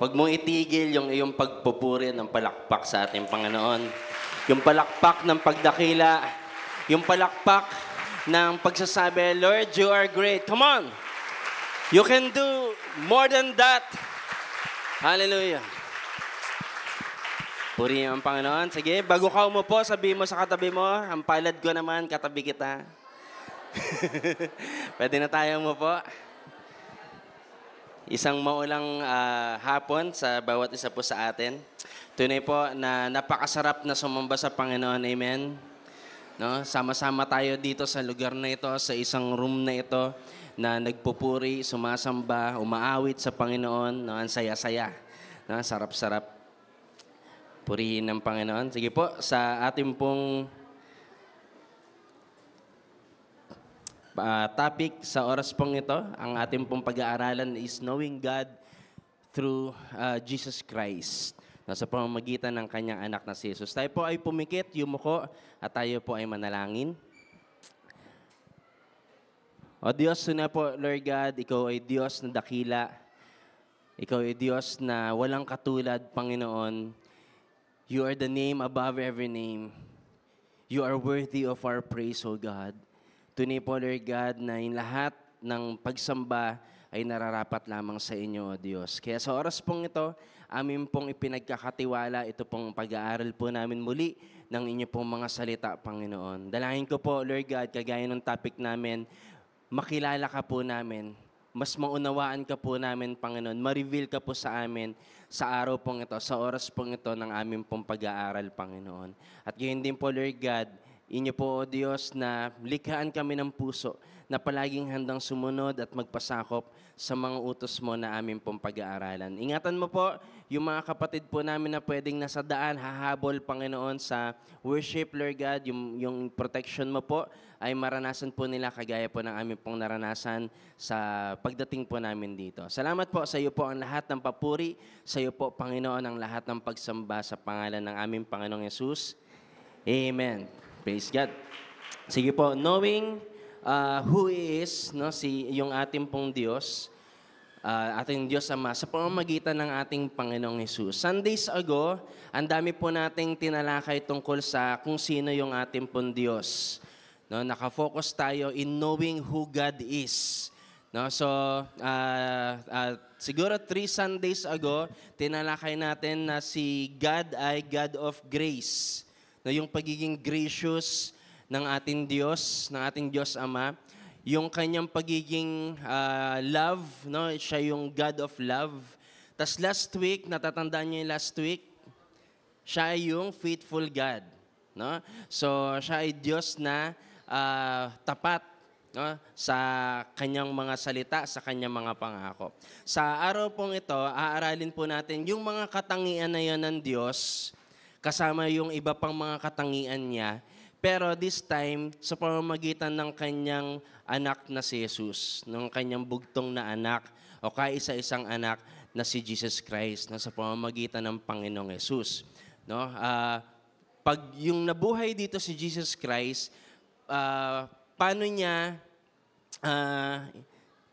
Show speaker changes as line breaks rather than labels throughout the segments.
Huwag mong itigil yung iyong pagpupuri ng palakpak sa ating Panginoon. Yung palakpak ng pagdakila, yung palakpak ng pagsasabi, Lord, you are great. Come on! You can do more than that. Hallelujah. Purihin ang Panginoon. Sige, bago ka umupo, sabihin mo sa katabi mo, ang palad ko naman, katabi kita. Pwede na tayong umupo. Isang maulang hapon sa bawat isa po sa atin. Tunay po na napakasarap na sumamba sa Panginoon. Amen. No? Sama-sama tayo dito sa lugar na ito, sa isang room na ito, na nagpupuri, sumasamba, umaawit sa Panginoon. No? Ang saya-saya. No? Sarap-sarap. Purihin ng Panginoon. Sige po, sa ating pong topic sa oras pong ito, ang ating pong pag-aaralan is Knowing God through Jesus Christ. Sa pamamagitan ng kanyang anak na si Jesus. Tayo po ay pumikit, yumuko, at tayo po ay manalangin. O Diyos, na po, Lord God, Ikaw ay Diyos na dakila. Ikaw ay Diyos na walang katulad, Panginoon. You are the name above every name. You are worthy of our praise, O God. Tunay po, Lord God, na in lahat ng pagsamba ay nararapat lamang sa inyo, O Diyos. Kaya sa oras pong ito, amin pong ipinagkakatiwala, ito pong pag-aaral po namin muli ng inyo pong mga salita, Panginoon. Dalangin ko po, Lord God, kagaya ng topic namin, makilala ka po namin, mas maunawaan ka po namin, Panginoon, ma-reveal ka po sa amin sa araw pong ito, sa oras pong ito ng aming pong pag-aaral, Panginoon. At gayon din po, Lord God, inyo po, O Diyos, na likhaan kami ng puso na palaging handang sumunod at magpasakop sa mga utos mo na aming pong pag-aaralan. Ingatan mo po yung mga kapatid po namin na pwedeng nasa daan, hahabol, Panginoon, sa worship, Lord God, yung protection mo po ay maranasan po nila kagaya po ng aming pong naranasan sa pagdating po namin dito. Salamat po sa iyo po ang lahat ng papuri, sa iyo po, Panginoon, ang lahat ng pagsamba sa pangalan ng aming Panginoong Yesus. Amen. Praise God. Sige po, knowing who He is, no, yung ating pong Diyos, ating Diyos Ama, sa pamamagitan ng ating Panginoong Hesus. Sundays ago, ang dami po nating tinalakay tungkol sa kung sino yung ating pong Diyos. No, nakafocus tayo in knowing who God is. No, so, siguro 3 Sundays ago, tinalakay natin na si God ay God of grace. No, yung pagiging gracious ng ating Diyos Ama, yung kanyang pagiging love, no, siya yung God of love. Tas last week, natatandaan niyo yung last week, siya ay yung faithful God, no? So, siya ay Diyos na tapat, no, sa kanyang mga salita, sa kanyang mga pangako. Sa araw pong ito, aaralin po natin yung mga katangian na yan ng Diyos, kasama yung iba pang mga katangian niya, pero this time, sa pamamagitan ng kanyang anak na si Jesus, ng kanyang bugtong na anak, o kaisa-isang anak na si Jesus Christ, na sa pamamagitan ng Panginoong Jesus. No? Pag yung nabuhay dito si Jesus Christ, paano niya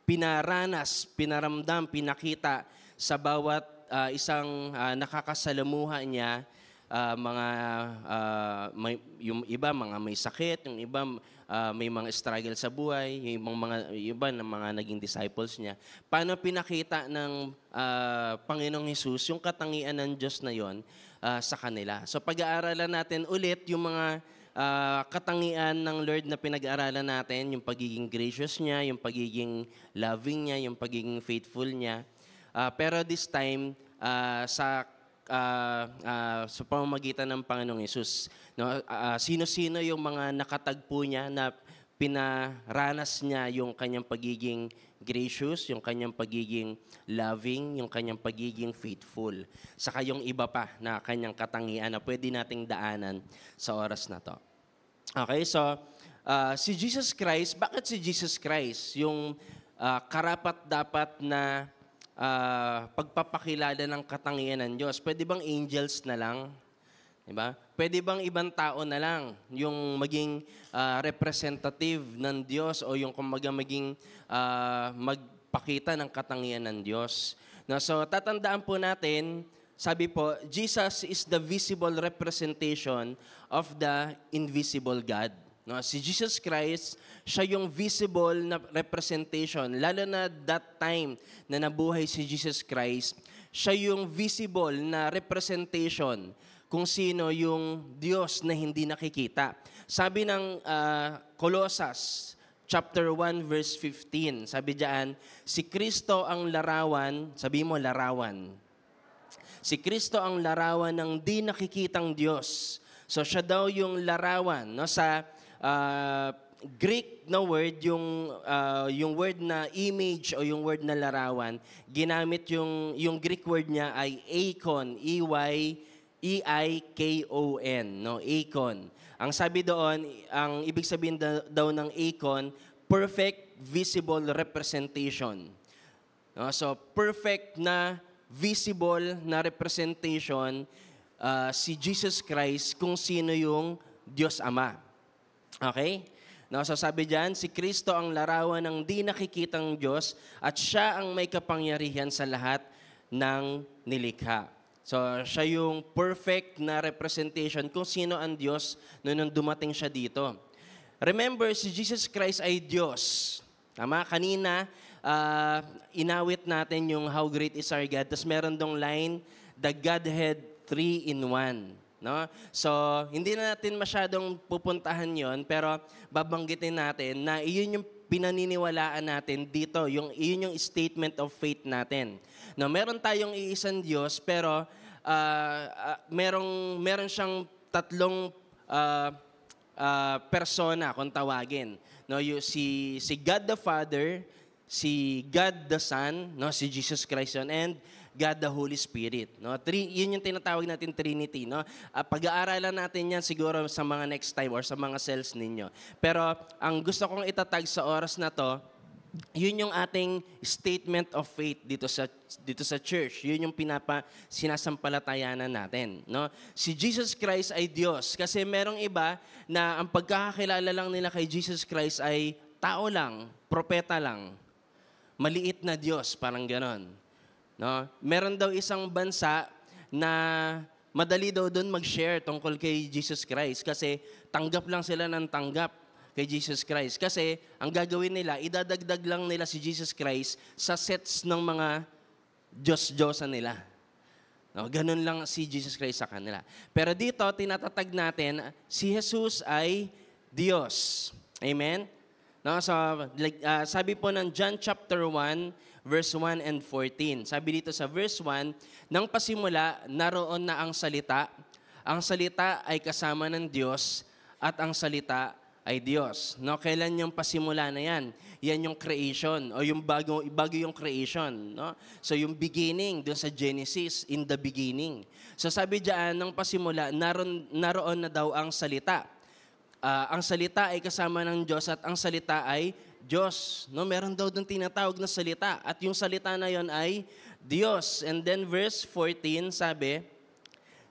pinaranas, pinaramdam, pinakita sa bawat isang nakakasalamuha niya, yung iba mga may sakit, yung iba may mga struggle sa buhay, yung iba ng mga naging disciples niya. Paano pinakita ng Panginoong Hesus yung katangian ng Diyos na yon sa kanila? So pag-aaralan natin ulit yung mga katangian ng Lord na pinag-aaralan natin, yung pagiging gracious niya, yung pagiging loving niya, yung pagiging faithful niya. Pero this time, sa pamamagitan ng Panginoong Hesus. No? Sino-sino yung mga nakatagpo niya na pinaranas niya yung kanyang pagiging gracious, yung kanyang pagiging loving, yung kanyang pagiging faithful. Saka yung iba pa na kanyang katangian na pwede nating daanan sa oras na to. Okay, so si Jesus Christ, bakit si Jesus Christ? Yung karapat-dapat na pagpapakilala ng katangian ng Diyos. Pwede bang angels na lang? Diba? Pwede bang ibang tao na lang yung maging representative ng Diyos o yung kumbaga maging magpakita ng katangian ng Diyos? No, so tatandaan po natin, sabi po, Jesus is the visible representation of the invisible God. No, si Jesus Christ, siya yung visible na representation. Lalo na that time na nabuhay si Jesus Christ, siya yung visible na representation kung sino yung Diyos na hindi nakikita. Sabi ng Colossus chapter 1 verse 15, sabi diyan, si Kristo ang larawan, sabi mo larawan. Si Kristo ang larawan ng di nakikitang Diyos. So siya daw yung larawan, no, sa Greek na word, yung word na image o yung word na larawan, ginamit yung Greek word niya ay eikon, E-I-K-O-N, no, eikon. Ang sabi doon, ang ibig sabihin daw ng eikon, perfect visible representation. No, so perfect na visible na representation si Jesus Christ kung sino yung Diyos Ama. Okay? No, so sabi diyan, si Kristo ang larawan ng di nakikitang Diyos at siya ang may kapangyarihan sa lahat ng nilikha. So siya yung perfect na representation kung sino ang Diyos nung dumating siya dito. Remember, si Jesus Christ ay Diyos. Tama? Kanina, inawit natin yung how great is our God. Tapos meron dong line, the Godhead 3 in 1. No? So, hindi na natin masyadong pupuntahan yon, pero babanggitin natin na iyon yung pinaniniwalaan natin dito, iyon yung statement of faith natin. No, meron tayong iisang Diyos, pero meron siyang tatlong persona kung tawagin. No, si God the Father, si God the Son, no, si Jesus Christ yun, and God the Holy Spirit. No? Yun yung tinatawag natin Trinity. No? Pag-aaralan natin yan siguro sa mga next time or sa mga cells ninyo. Pero ang gusto kong itatag sa oras na to, yun yung ating statement of faith dito sa church. Yun yung sinasampalatayanan natin. No? Si Jesus Christ ay Diyos. Kasi merong iba na ang pagkakakilala lang nila kay Jesus Christ ay tao lang, propeta lang, maliit na Diyos, parang ganon. No? Meron daw isang bansa na madali daw doon mag-share tungkol kay Jesus Christ kasi tanggap lang sila ng tanggap kay Jesus Christ. Kasi ang gagawin nila, idadagdag lang nila si Jesus Christ sa sets ng mga Diyos-Diyosan nila. No? Ganun lang si Jesus Christ sa kanila. Pero dito, tinatatag natin, si Jesus ay Diyos. Amen? No? So, sabi po ng John chapter 1, verse 1 and 14. Sabi dito sa verse 1, nang pasimula, naroon na ang salita. Ang salita ay kasama ng Diyos at ang salita ay Diyos. No, kailan yung pasimula na yan? Yan yung creation o yung bago yung creation. No? So yung beginning, doon sa Genesis, in the beginning. So sabi diyan, nang pasimula, naroon na daw ang salita. Ang salita ay kasama ng Diyos at ang salita ay Diyos. No, meron daw doon tinatawag na salita. At yung salita na yon ay Diyos. And then verse 14 sabi,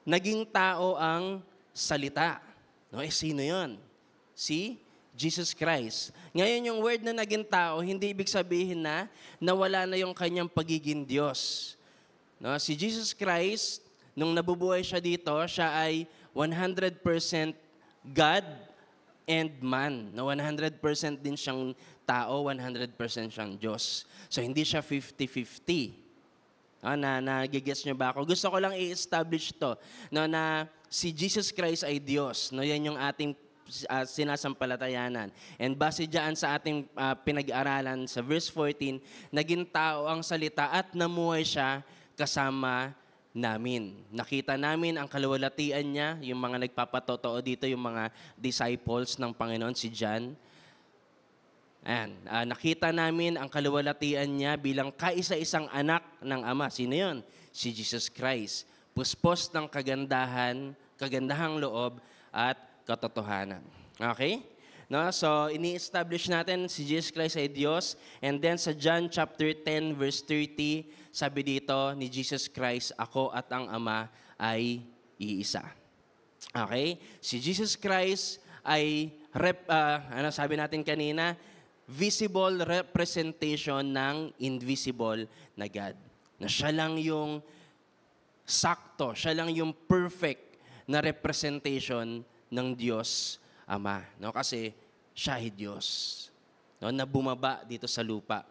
naging tao ang salita. No, sino yon? Si Jesus Christ. Ngayon yung word na naging tao, hindi ibig sabihin na nawala na yung kanyang pagiging Diyos. No, si Jesus Christ, nung nabubuhay siya dito, siya ay 100% God and man. No, 100% din siyang tao, 100% siyang Diyos. So, hindi siya 50-50. Nagigets niyo ba ako? Gusto ko lang i-establish to, no, na si Jesus Christ ay Diyos. No, yan yung ating sinasampalatayanan. And base dyan sa ating pinag-aralan sa verse 14, naging tao ang salita at namuhay siya kasama namin. Nakita namin ang kaluwalhatian niya, yung mga nagpapatotoo dito, yung mga disciples ng Panginoon, si John. Ayan, nakita namin ang kaluwalhatian niya bilang kaisa-isang anak ng Ama. Sino yun? Si Jesus Christ. Puspos ng kagandahang loob at katotohanan. Okay? No? So, ini-establish natin si Jesus Christ ay Diyos. And then sa John chapter 10 verse 30, sabi dito ni Jesus Christ, ako at ang Ama ay iisa. Okay? Si Jesus Christ ay, sabi natin kanina, visible representation ng invisible na God. Na siya lang yung sakto, siya lang yung perfect na representation ng Diyos Ama. No? Kasi siya ay Diyos, no? Na bumaba dito sa lupa.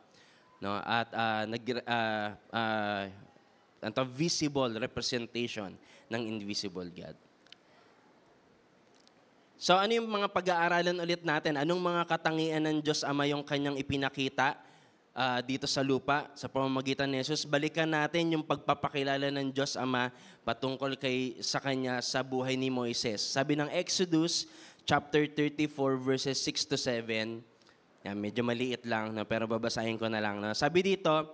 No? At visible representation ng invisible God. So ano yung mga pag-aaralan ulit natin? Anong mga katangian ng Diyos Ama yung kanyang ipinakita dito sa lupa sa pamamagitan ni Jesus? Balikan natin yung pagpapakilala ng Diyos Ama patungkol sa kanya sa buhay ni Moises. Sabi ng Exodus chapter 34 verses 6 to 7. Yan, medyo maliit lang, no? Pero babasahin ko na lang. No? Sabi dito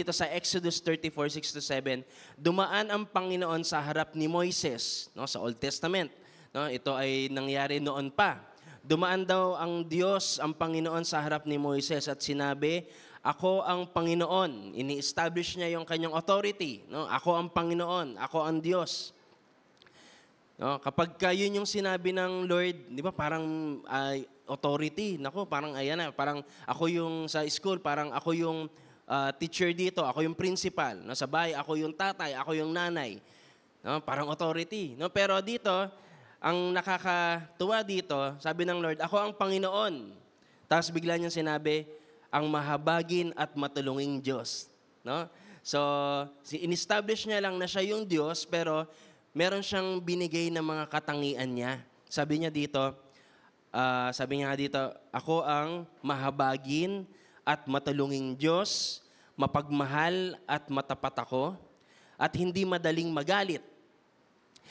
sa Exodus 34, 6 to 7, dumaan ang Panginoon sa harap ni Moises, no, sa Old Testament. No, ito ay nangyari noon pa. Dumaan daw ang Diyos, ang Panginoon sa harap ni Moises at sinabi, ako ang Panginoon. Ini-establish niya yung kanyang authority. No? Ako ang Panginoon, ako ang Diyos. No, kapag yun yung sinabi ng Lord, di ba parang authority, nako, parang ayan na, parang ako yung sa school, parang ako yung teacher dito, ako yung principal. No, sa bahay, ako yung tatay, ako yung nanay. No, parang authority. No, pero dito, ang nakakatuwa dito, sabi ng Lord, ako ang Panginoon. Tapos bigla niyang sinabi, ang mahabagin at matulunging Diyos. No? So, in-establish niya lang na siya yung Diyos, pero meron siyang binigay na mga katangian niya. Sabi niya dito, ako ang mahabagin at matulunging Diyos, mapagmahal at matapat ako, at hindi madaling magalit.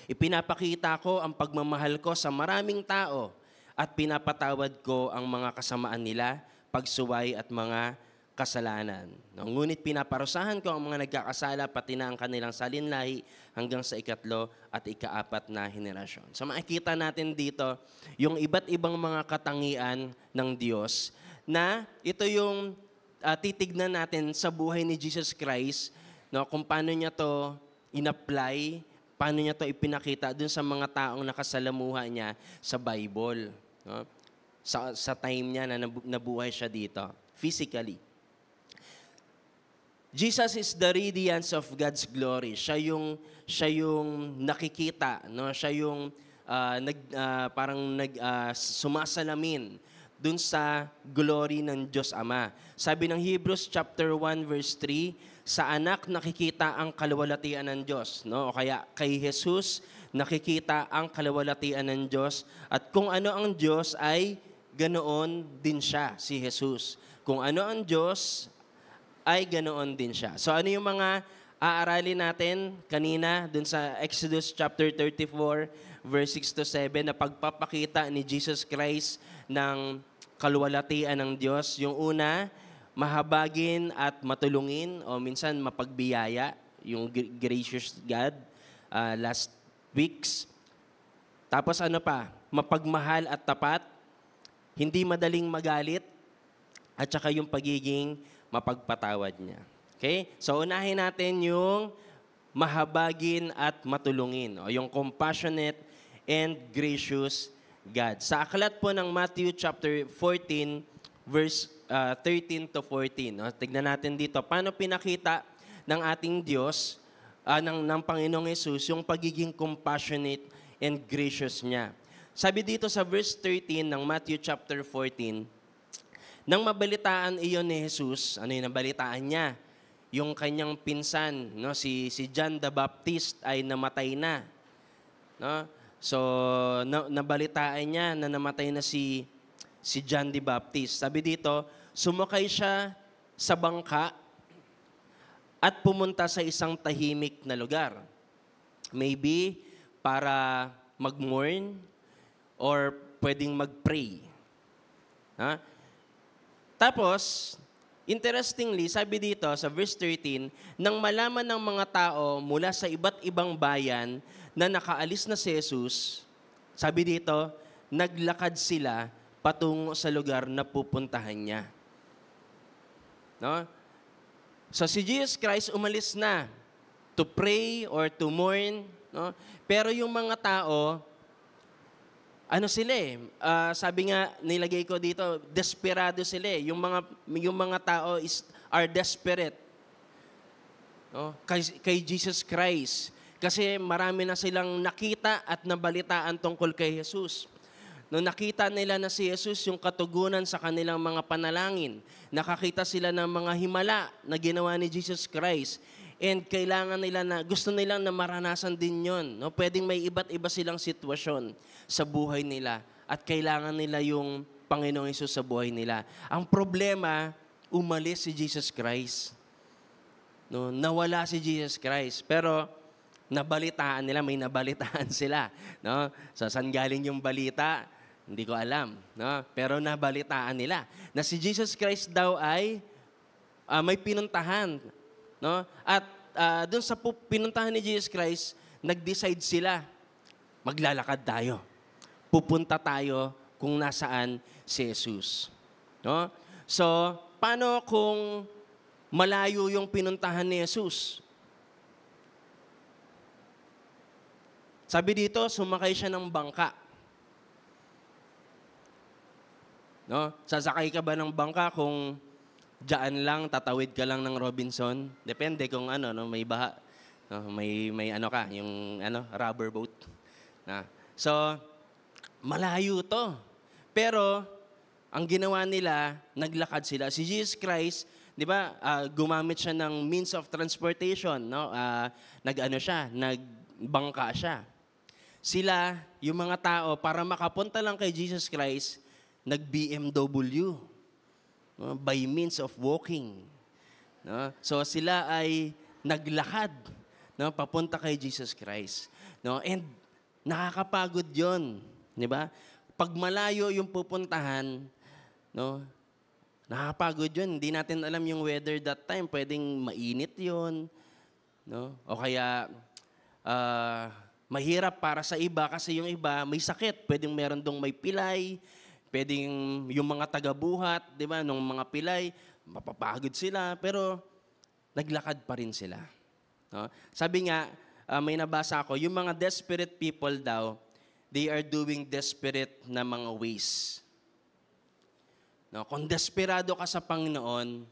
Ipinapakita ko ang pagmamahal ko sa maraming tao at pinapatawad ko ang mga kasamaan nila, pagsuway at mga kasalanan. Ngunit pinaparusahan ko ang mga nagkakasala pati na ang kanilang salinlahi hanggang sa 3 at 4 na henerasyon. So makikita natin dito yung iba't ibang mga katangian ng Diyos na ito yung titignan natin sa buhay ni Jesus Christ, no, kung paano niya to in-apply, paano niya to ipinakita dun sa mga taong nakasalamuha niya sa Bible. No? Sa time niya na nabuhay siya dito, physically. Jesus is the radiance of God's glory. Siya yung nakikita, no? Siya yung sumasalamin dun sa glory ng Diyos Ama. Sabi ng Hebrews chapter 1 verse 3, sa anak nakikita ang kaluwalhatian ng Diyos, no? O kaya kay Jesus nakikita ang kaluwalhatian ng Diyos, at kung ano ang Diyos ay ganoon din siya, si Jesus. Kung ano ang Diyos ay ganoon din siya. So ano yung mga aaralin natin kanina dun sa Exodus chapter 34 verse 6 to 7 na pagpapakita ni Jesus Christ ng kaluwalhatian ng Diyos. Yung una, mahabagin at matulungin o minsan mapagbiyaya, yung gracious God, last weeks. Tapos ano pa? Mapagmahal at tapat, hindi madaling magalit, at saka yung pagiging mapagpatawad niya. Okay? So unahin natin yung mahabagin at matulungin, o yung compassionate and gracious God. Sa aklat po ng Matthew chapter 14, verse 13 to 14. No? Tignan natin dito, paano pinakita ng ating Diyos, ng Panginoong Hesus, yung pagiging compassionate and gracious niya. Sabi dito sa verse 13 ng Matthew chapter 14, nang mabalitaan iyon ni Jesus, ano yung nabalitaan niya? Yung kanyang pinsan, no? si John the Baptist ay namatay na. No? So, nabalitaan niya na namatay na si John the Baptist. Sabi dito, sumakay siya sa bangka at pumunta sa isang tahimik na lugar. Maybe para mag-mourn or pwedeng mag-pray. Ha? Tapos, interestingly, sabi dito sa verse 13, nang malaman ng mga tao mula sa iba't ibang bayan na nakaalis na si Jesus, sabi dito, naglakad sila patungo sa lugar na pupuntahan niya. No? So si Jesus Christ umalis na to pray or to mourn, no? Pero yung mga tao, ano sila sabi nga, nilagay ko dito, desperado sila. Yung mga tao is are desperate, no? Kay Jesus Christ. Kasi marami na silang nakita at nabalitaan tungkol kay Jesus. Nung nakita nila na si Jesus yung katugunan sa kanilang mga panalangin, nakakita sila ng mga himala na ginawa ni Jesus Christ, and kailangan nila na, gusto nilang na maranasan din yon. No? Pwedeng may iba't iba silang sitwasyon sa buhay nila at kailangan nila yung Panginoong Hesus sa buhay nila. Ang problema, umalis si Jesus Christ. No? Nawala si Jesus Christ. Pero nabalitaan nila, may nabalitaan sila. No? So, saan galing yung balita? Hindi ko alam. No? Pero nabalitaan nila na si Jesus Christ daw ay may pinuntahan. No? At doon sa pinuntahan ni Jesus Christ, nag-decide sila, maglalakad tayo. Pupunta tayo kung nasaan si Jesus. No? So, paano kung malayo yung pinuntahan ni Jesus? Sabi dito, sumakay siya ng bangka. No? Sasakay ka ba ng bangka kung dyan lang, tatawid ka lang ng Robinson? Depende kung ano, no, may baha. No, may ano ka, yung ano, rubber boat. Na. So, malayo to. Pero, ang ginawa nila, naglakad sila. Si Jesus Christ, di ba, gumamit siya ng means of transportation. No? Nagbangka siya. Sila, yung mga tao, para makapunta lang kay Jesus Christ, nag-BMW. No? By means of walking. No? So sila ay naglakad, no? Papunta kay Jesus Christ. No? And nakakapagod yon, di ba? Pag malayo yung pupuntahan, no? Nakakapagod yun. Hindi natin alam yung weather that time. Pwedeng mainit yon, no? O kaya mahirap para sa iba kasi yung iba may sakit. Pwedeng meron dong may pilay, pwedeng yung mga taga-buhat, di ba, nung mga pilay, mapapagod sila, pero naglakad pa rin sila. No? Sabi nga, may nabasa ako, yung mga desperate people daw, they are doing desperate na mga ways. No? Kung desperado ka sa Panginoon,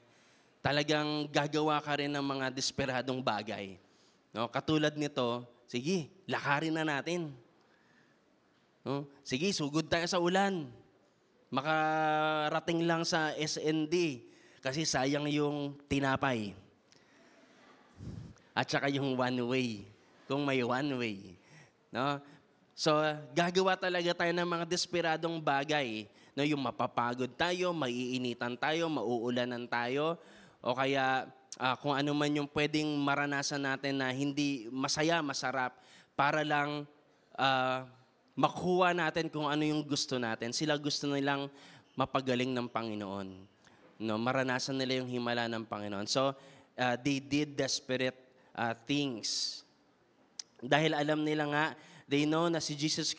talagang gagawa ka rin ng mga desperadong bagay. No? Katulad nito, sige, lakarin na natin. No? Sige, sugod tayo sa ulan. Makarating lang sa SND kasi sayang yung tinapay. At saka yung one way, kung may one way. No? So, gagawa talaga tayo ng mga desperadong bagay. No? Yung mapapagod tayo, maiinitan tayo, mauulanan tayo, o kaya kung ano man yung pwedeng maranasan natin na hindi masaya, masarap, para lang makuha natin kung ano yung gusto natin. Sila gusto nilang mapagaling ng Panginoon. No, maranasan nila yung himala ng Panginoon. So, they did desperate things. Dahil alam nila nga, they know na si Jesus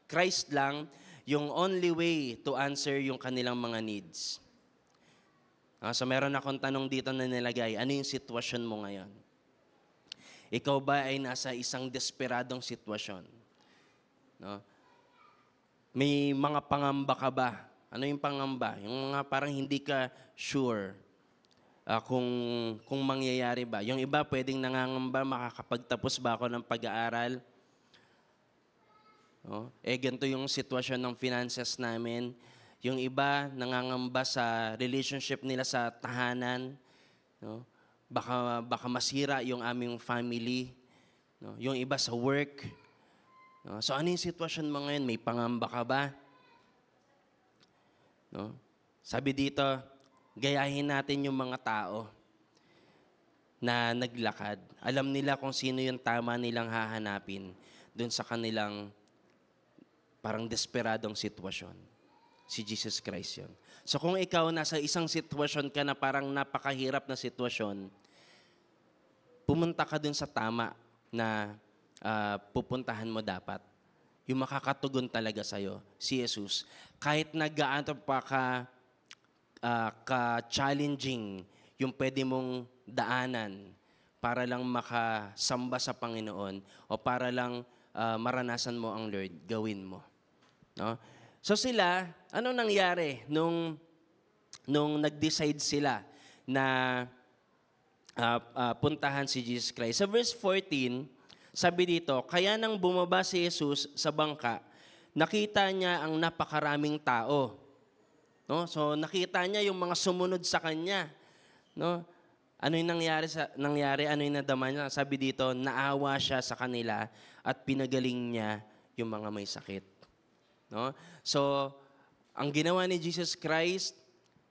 Christ lang yung only way to answer yung kanilang mga needs. So, meron akong tanong dito na nilagay, ano yung sitwasyon mo ngayon? Ikaw ba ay nasa isang desperadong sitwasyon? No? May mga pangamba ka ba? Ano yung pangamba? Yung mga parang hindi ka sure kung mangyayari ba. Yung iba pwedeng nangangamba, makakapagtapos ba ako ng pag-aaral? No? Ganito yung sitwasyon ng finances namin. Yung iba nangangamba sa relationship nila sa tahanan. No? Baka masira yung aming family. No? Yung iba sa work. No? So ano yung sitwasyon mo ngayon? May pangamba ka ba? No? Sabi dito, gayahin natin yung mga tao na naglakad. Alam nila kung sino yung tama nilang hahanapin dun sa kanilang parang desperadong sitwasyon. Si Jesus Christ yun. So kung ikaw nasa isang sitwasyon ka na parang napakahirap na sitwasyon, pumunta ka dun sa tama na pupuntahan mo dapat. Yung makakatugon talaga sa'yo, si Jesus. Kahit nag-aanto pa ka-challenging yung pwede mong daanan para lang makasamba sa Panginoon o para lang maranasan mo ang Lord, gawin mo. No? So sila, ano nangyari nung nag-decide sila na puntahan si Jesus Christ. Sa verse 14, sabi dito, kaya nang bumaba si Jesus sa bangka, nakita niya ang napakaraming tao. No? So nakita niya yung mga sumunod sa kanya. No? Ano yung nangyari? Ano yung nadama niya? Sabi dito, naawa siya sa kanila at pinagaling niya yung mga may sakit. No? So, ang ginawa ni Jesus Christ,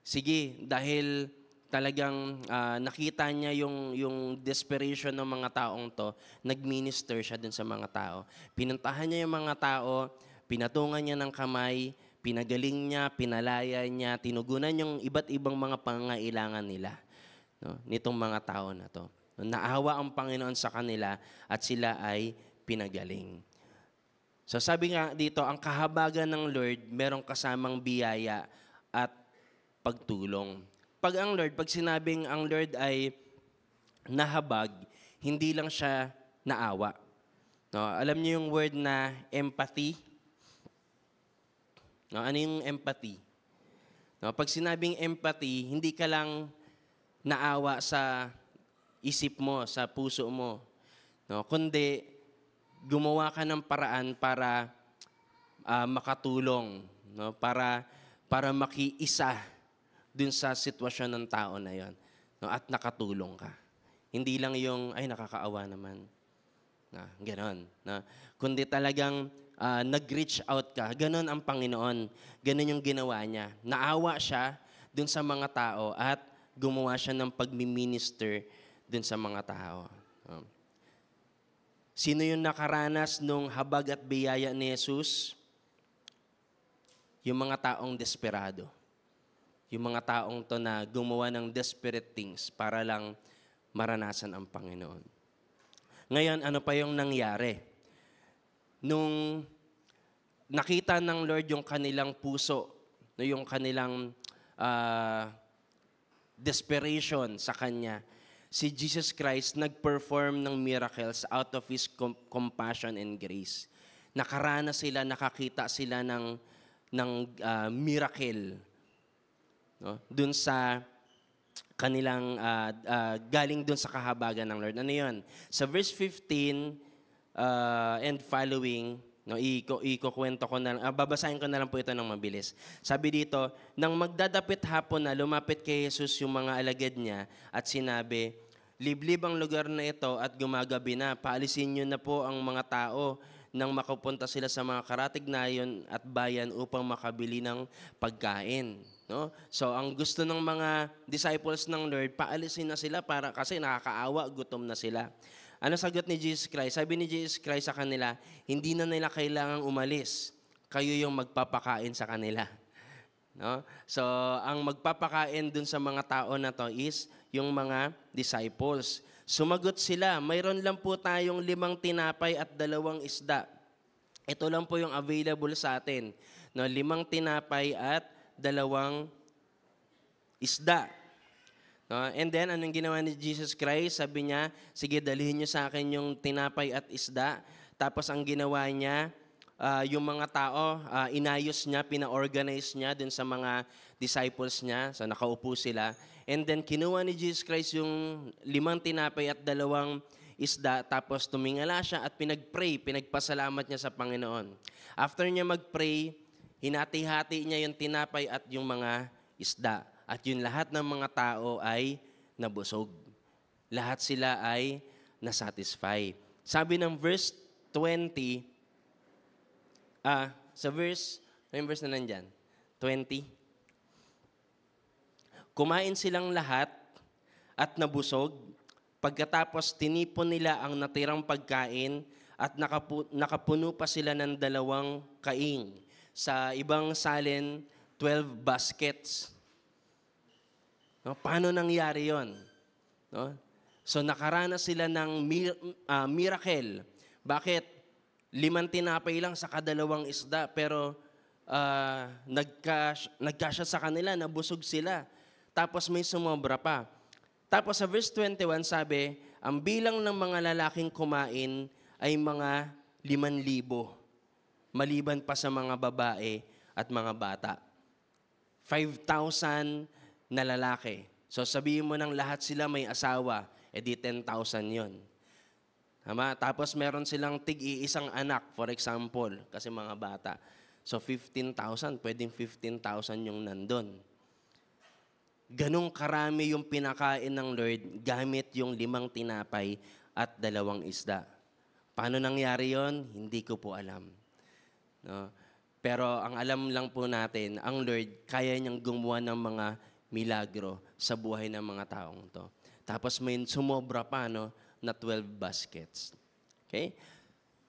sige, dahil talagang nakita niya yung desperation ng mga taong to, nag-minister siya dun sa mga tao. Pinuntahan niya yung mga tao, pinatungan niya ng kamay, pinagaling niya, pinalaya niya, tinugunan yung iba't ibang mga pangangailangan nila. No, nitong mga tao na to. Naawa ang Panginoon sa kanila at sila ay pinagaling. So sabi nga dito, ang kahabagan ng Lord, merong kasamang biyaya at pagtulong. Pag sinabing ang Lord ay nahabag, hindi lang siya naawa. No, alam niyo yung word na empathy? No, ano yung empathy? No, pag sinabing empathy, hindi ka lang naawa sa isip mo, sa puso mo. No? Kundi, gumawa ka ng paraan para makatulong. No? Para makiisa dun sa sitwasyon ng tao na yon. No? At nakatulong ka. Hindi lang yung, ay nakakaawa naman. Ganon. No? Kundi talagang nag-reach out ka. Ganon ang Panginoon. Ganon yung ginawa niya. Naawa siya dun sa mga tao at gumawa siya ng pagmi-minister dun sa mga tao. Sino yung nakaranas nung habag at biyaya ni Jesus? Yung mga taong desperado. Yung mga taong to na gumawa ng desperate things para lang maranasan ang Panginoon. Ngayon, ano pa yung nangyari? Nung nakita ng Lord yung kanilang puso, yung kanilang desperation sa Kanya, si Jesus Christ nag-perform ng miracles out of His compassion and grace. Nakaranas sila, nakakita sila ng miracle. No? Dun sa kanilang, galing dun sa kahabagan ng Lord. Ano yun? Sa verse 15 and following, no, ikukwento ko na, babasahin ko na lang po ito ng mabilis. Sabi dito, nang magdadapit hapon na, lumapit kay Jesus yung mga alagad niya at sinabi, liblib ang lugar na ito at gumagabi na. Paalisin niyo na po ang mga tao nang makapunta sila sa mga karatignayon at bayan upang makabili ng pagkain. No? So, ang gusto ng mga disciples ng Lord, paalisin na sila kasi nakakaawa, gutom na sila. Ano sagot ni Jesus Christ? Sabi ni Jesus Christ sa kanila, hindi na nila kailangang umalis. Kayo yung magpapakain sa kanila. No? So, ang magpapakain dun sa mga tao na to is yung mga disciples. Sumagot sila, mayroon lang po tayong 5 tinapay at 2 isda. Ito lang po yung available sa atin. No, 5 tinapay at 2 isda. No? And then, anong ginawa ni Jesus Christ? Sabi niya, sige, dalhin niyo sa akin yung tinapay at isda. Tapos ang ginawa niya, yung mga tao, inayos niya, pina-organize niya dun sa mga disciples niya. So, nakaupo sila. And then, kinuha ni Jesus Christ yung 5 tinapay at 2 isda. Tapos, tumingala siya at pinag-pray, pinagpasalamat niya sa Panginoon. After niya mag-pray, hinati-hati niya yung tinapay at yung mga isda. At yung lahat ng mga tao ay nabusog. Lahat sila ay nasatisfy. Sabi ng verse 20, yung verse na nandyan? 20. Kumain silang lahat at nabusog. Pagkatapos tinipon nila ang natirang pagkain at nakapuno pa sila ng 2 kaing. Sa ibang salin, 12 baskets. No? Paano nangyari yon? No? So nakaranas sila ng miracle. Bakit? 5 tinapay lang sa 2 isda, pero nagkasya sa kanila, nabusog sila. Tapos may sumobra pa. Tapos sa verse 21 sabi, ang bilang ng mga lalaking kumain ay mga 5,000, maliban pa sa mga babae at mga bata. 5,000 na lalaki. So sabihin mo ng lahat sila may asawa, edi 10,000 yon. Tama? Tapos meron silang tig-iisang anak, for example, kasi mga bata. So 15,000, pwedeng 15,000 yung nandun. Ganong karami yung pinakain ng Lord gamit yung 5 tinapay at 2 isda. Paano nangyari yon? Hindi ko po alam. No? Pero ang alam lang po natin, ang Lord, kaya niyang gumawa ng mga milagro sa buhay ng mga taong to. Tapos may sumobra pa, no, na 12 baskets. Okay?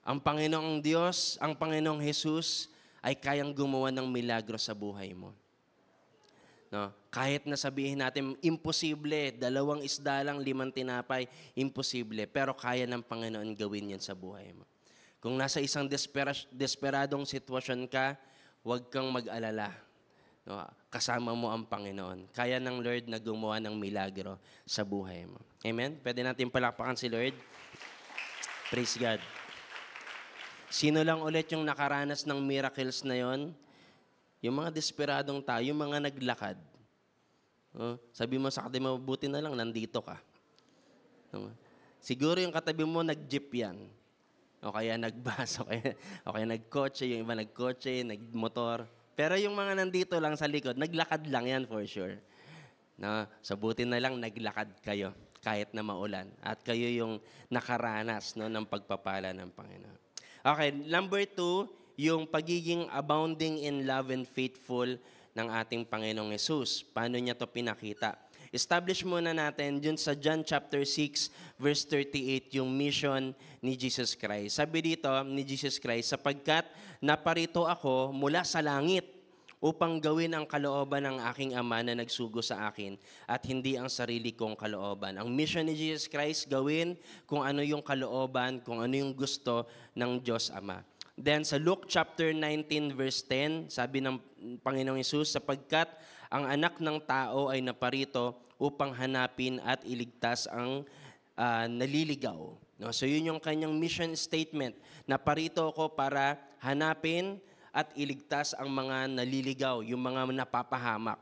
Ang Panginoong Diyos, ang Panginoong Jesus, ay kayang gumawa ng milagro sa buhay mo. No? Kahit na sabihin natin, imposible, 2 isda lang, 5 tinapay, imposible. Pero kaya ng Panginoon gawin yan sa buhay mo. Kung nasa isang desperadong sitwasyon ka, huwag kang mag-alala. No? Kasama mo ang Panginoon. Kaya ng Lord na gumawa ng milagro sa buhay mo. Amen? Pwede natin palakpakan si Lord. Praise God. Sino lang ulit yung nakaranas ng miracles na yon? Yung mga desperadong tao, yung mga naglakad. Sabi mo sa katabi mo, buti na lang, nandito ka. Siguro yung katabi mo, nag-jeep yan. O kaya nag-bus, o kaya nag-kotse, yung iba nag-kotse, nag-motor. Pero yung mga nandito lang sa likod, naglakad lang yan for sure. So buti na lang, naglakad kayo kahit na maulan. At kayo yung nakaranas, no, ng pagpapala ng Panginoon. Okay, number 2, yung pagiging abounding in love and faithful ng ating Panginoong Hesus. Paano niya to pinakita? Establish muna natin dun sa John chapter 6, verse 38, yung mission ni Jesus Christ. Sabi dito ni Jesus Christ, sapagkat naparito ako mula sa langit upang gawin ang kalooban ng aking Ama na nagsugo sa akin at hindi ang sarili kong kalooban. Ang mission ni Jesus Christ, gawin kung ano yung kalooban, kung ano yung gusto ng Diyos Ama. Then sa Luke chapter 19 verse 10, sabi ng Panginoong Hesus, sapagkat ang anak ng tao ay naparito upang hanapin at iligtas ang naliligaw. No? So yun yung kanyang mission statement. Naparito ako para hanapin at iligtas ang mga naliligaw, yung mga napapahamak.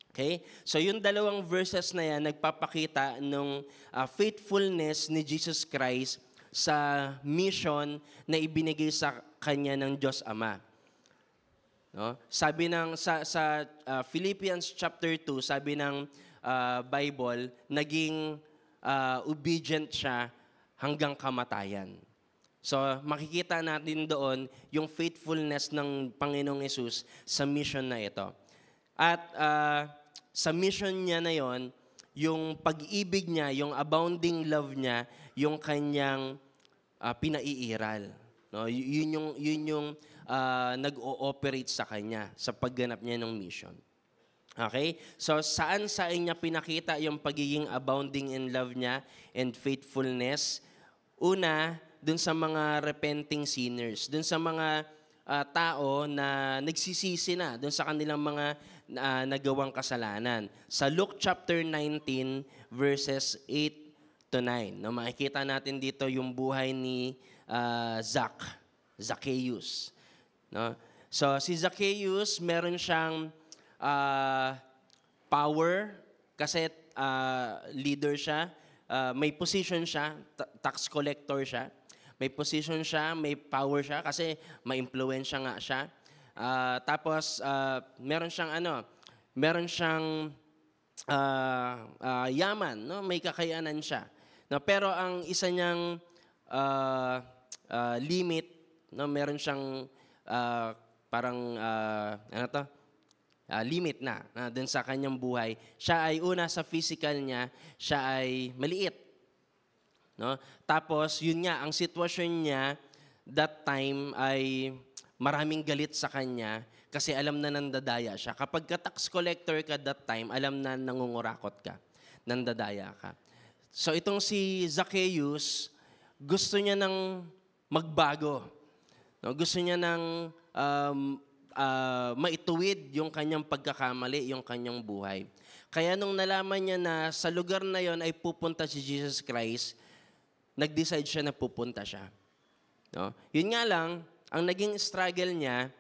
Okay? So yung 2 verses na yan, nagpapakita ng faithfulness ni Jesus Christ sa mission na ibinigay sa kanya ng Diyos Ama. No? Sabi ng sa Philippians chapter 2, sabi ng Bible, naging obedient siya hanggang kamatayan. So makikita natin doon yung faithfulness ng Panginoong Hesus sa mission na ito. At sa mission niya na yon, yung pag-ibig niya, yung abounding love niya, yung kanyang pinaiiral. No? Yun yung nag-ooperate sa kanya sa pagganap niya ng mission. Okay? So, saan niya pinakita yung pagiging abounding in love niya and faithfulness? Una, dun sa mga repenting sinners, dun sa mga tao na nagsisisi na dun sa kanilang mga nagawang kasalanan. Sa Luke chapter 19, verses 8 to 9, no, makikita natin dito yung buhay ni Zacchaeus. No? So, si Zacchaeus, meron siyang power kasi leader siya, may position siya, tax collector siya. May position siya, may power siya kasi ma-impluwensya nga siya. Tapos meron siyang yaman, no? May kakayanan siya. No, pero ang isa niyang limit, no, meron siyang limit na dun sa kanyang buhay. Siya ay una sa physical niya, siya ay maliit. No? Tapos, yun nga, ang sitwasyon niya, that time ay maraming galit sa kanya kasi alam na nandadaya siya. Kapag ka-tax collector ka that time, alam na nangungurakot ka, nandadaya ka. So, itong si Zacchaeus, gusto niya ng magbago. No? Gusto niya ng maituwid yung kanyang pagkakamali, yung kanyang buhay. Kaya nung nalaman niya na sa lugar na yon ay pupunta si Jesus Christ, nag-decide siya na pupunta siya. No? Yun nga lang, ang naging struggle niya,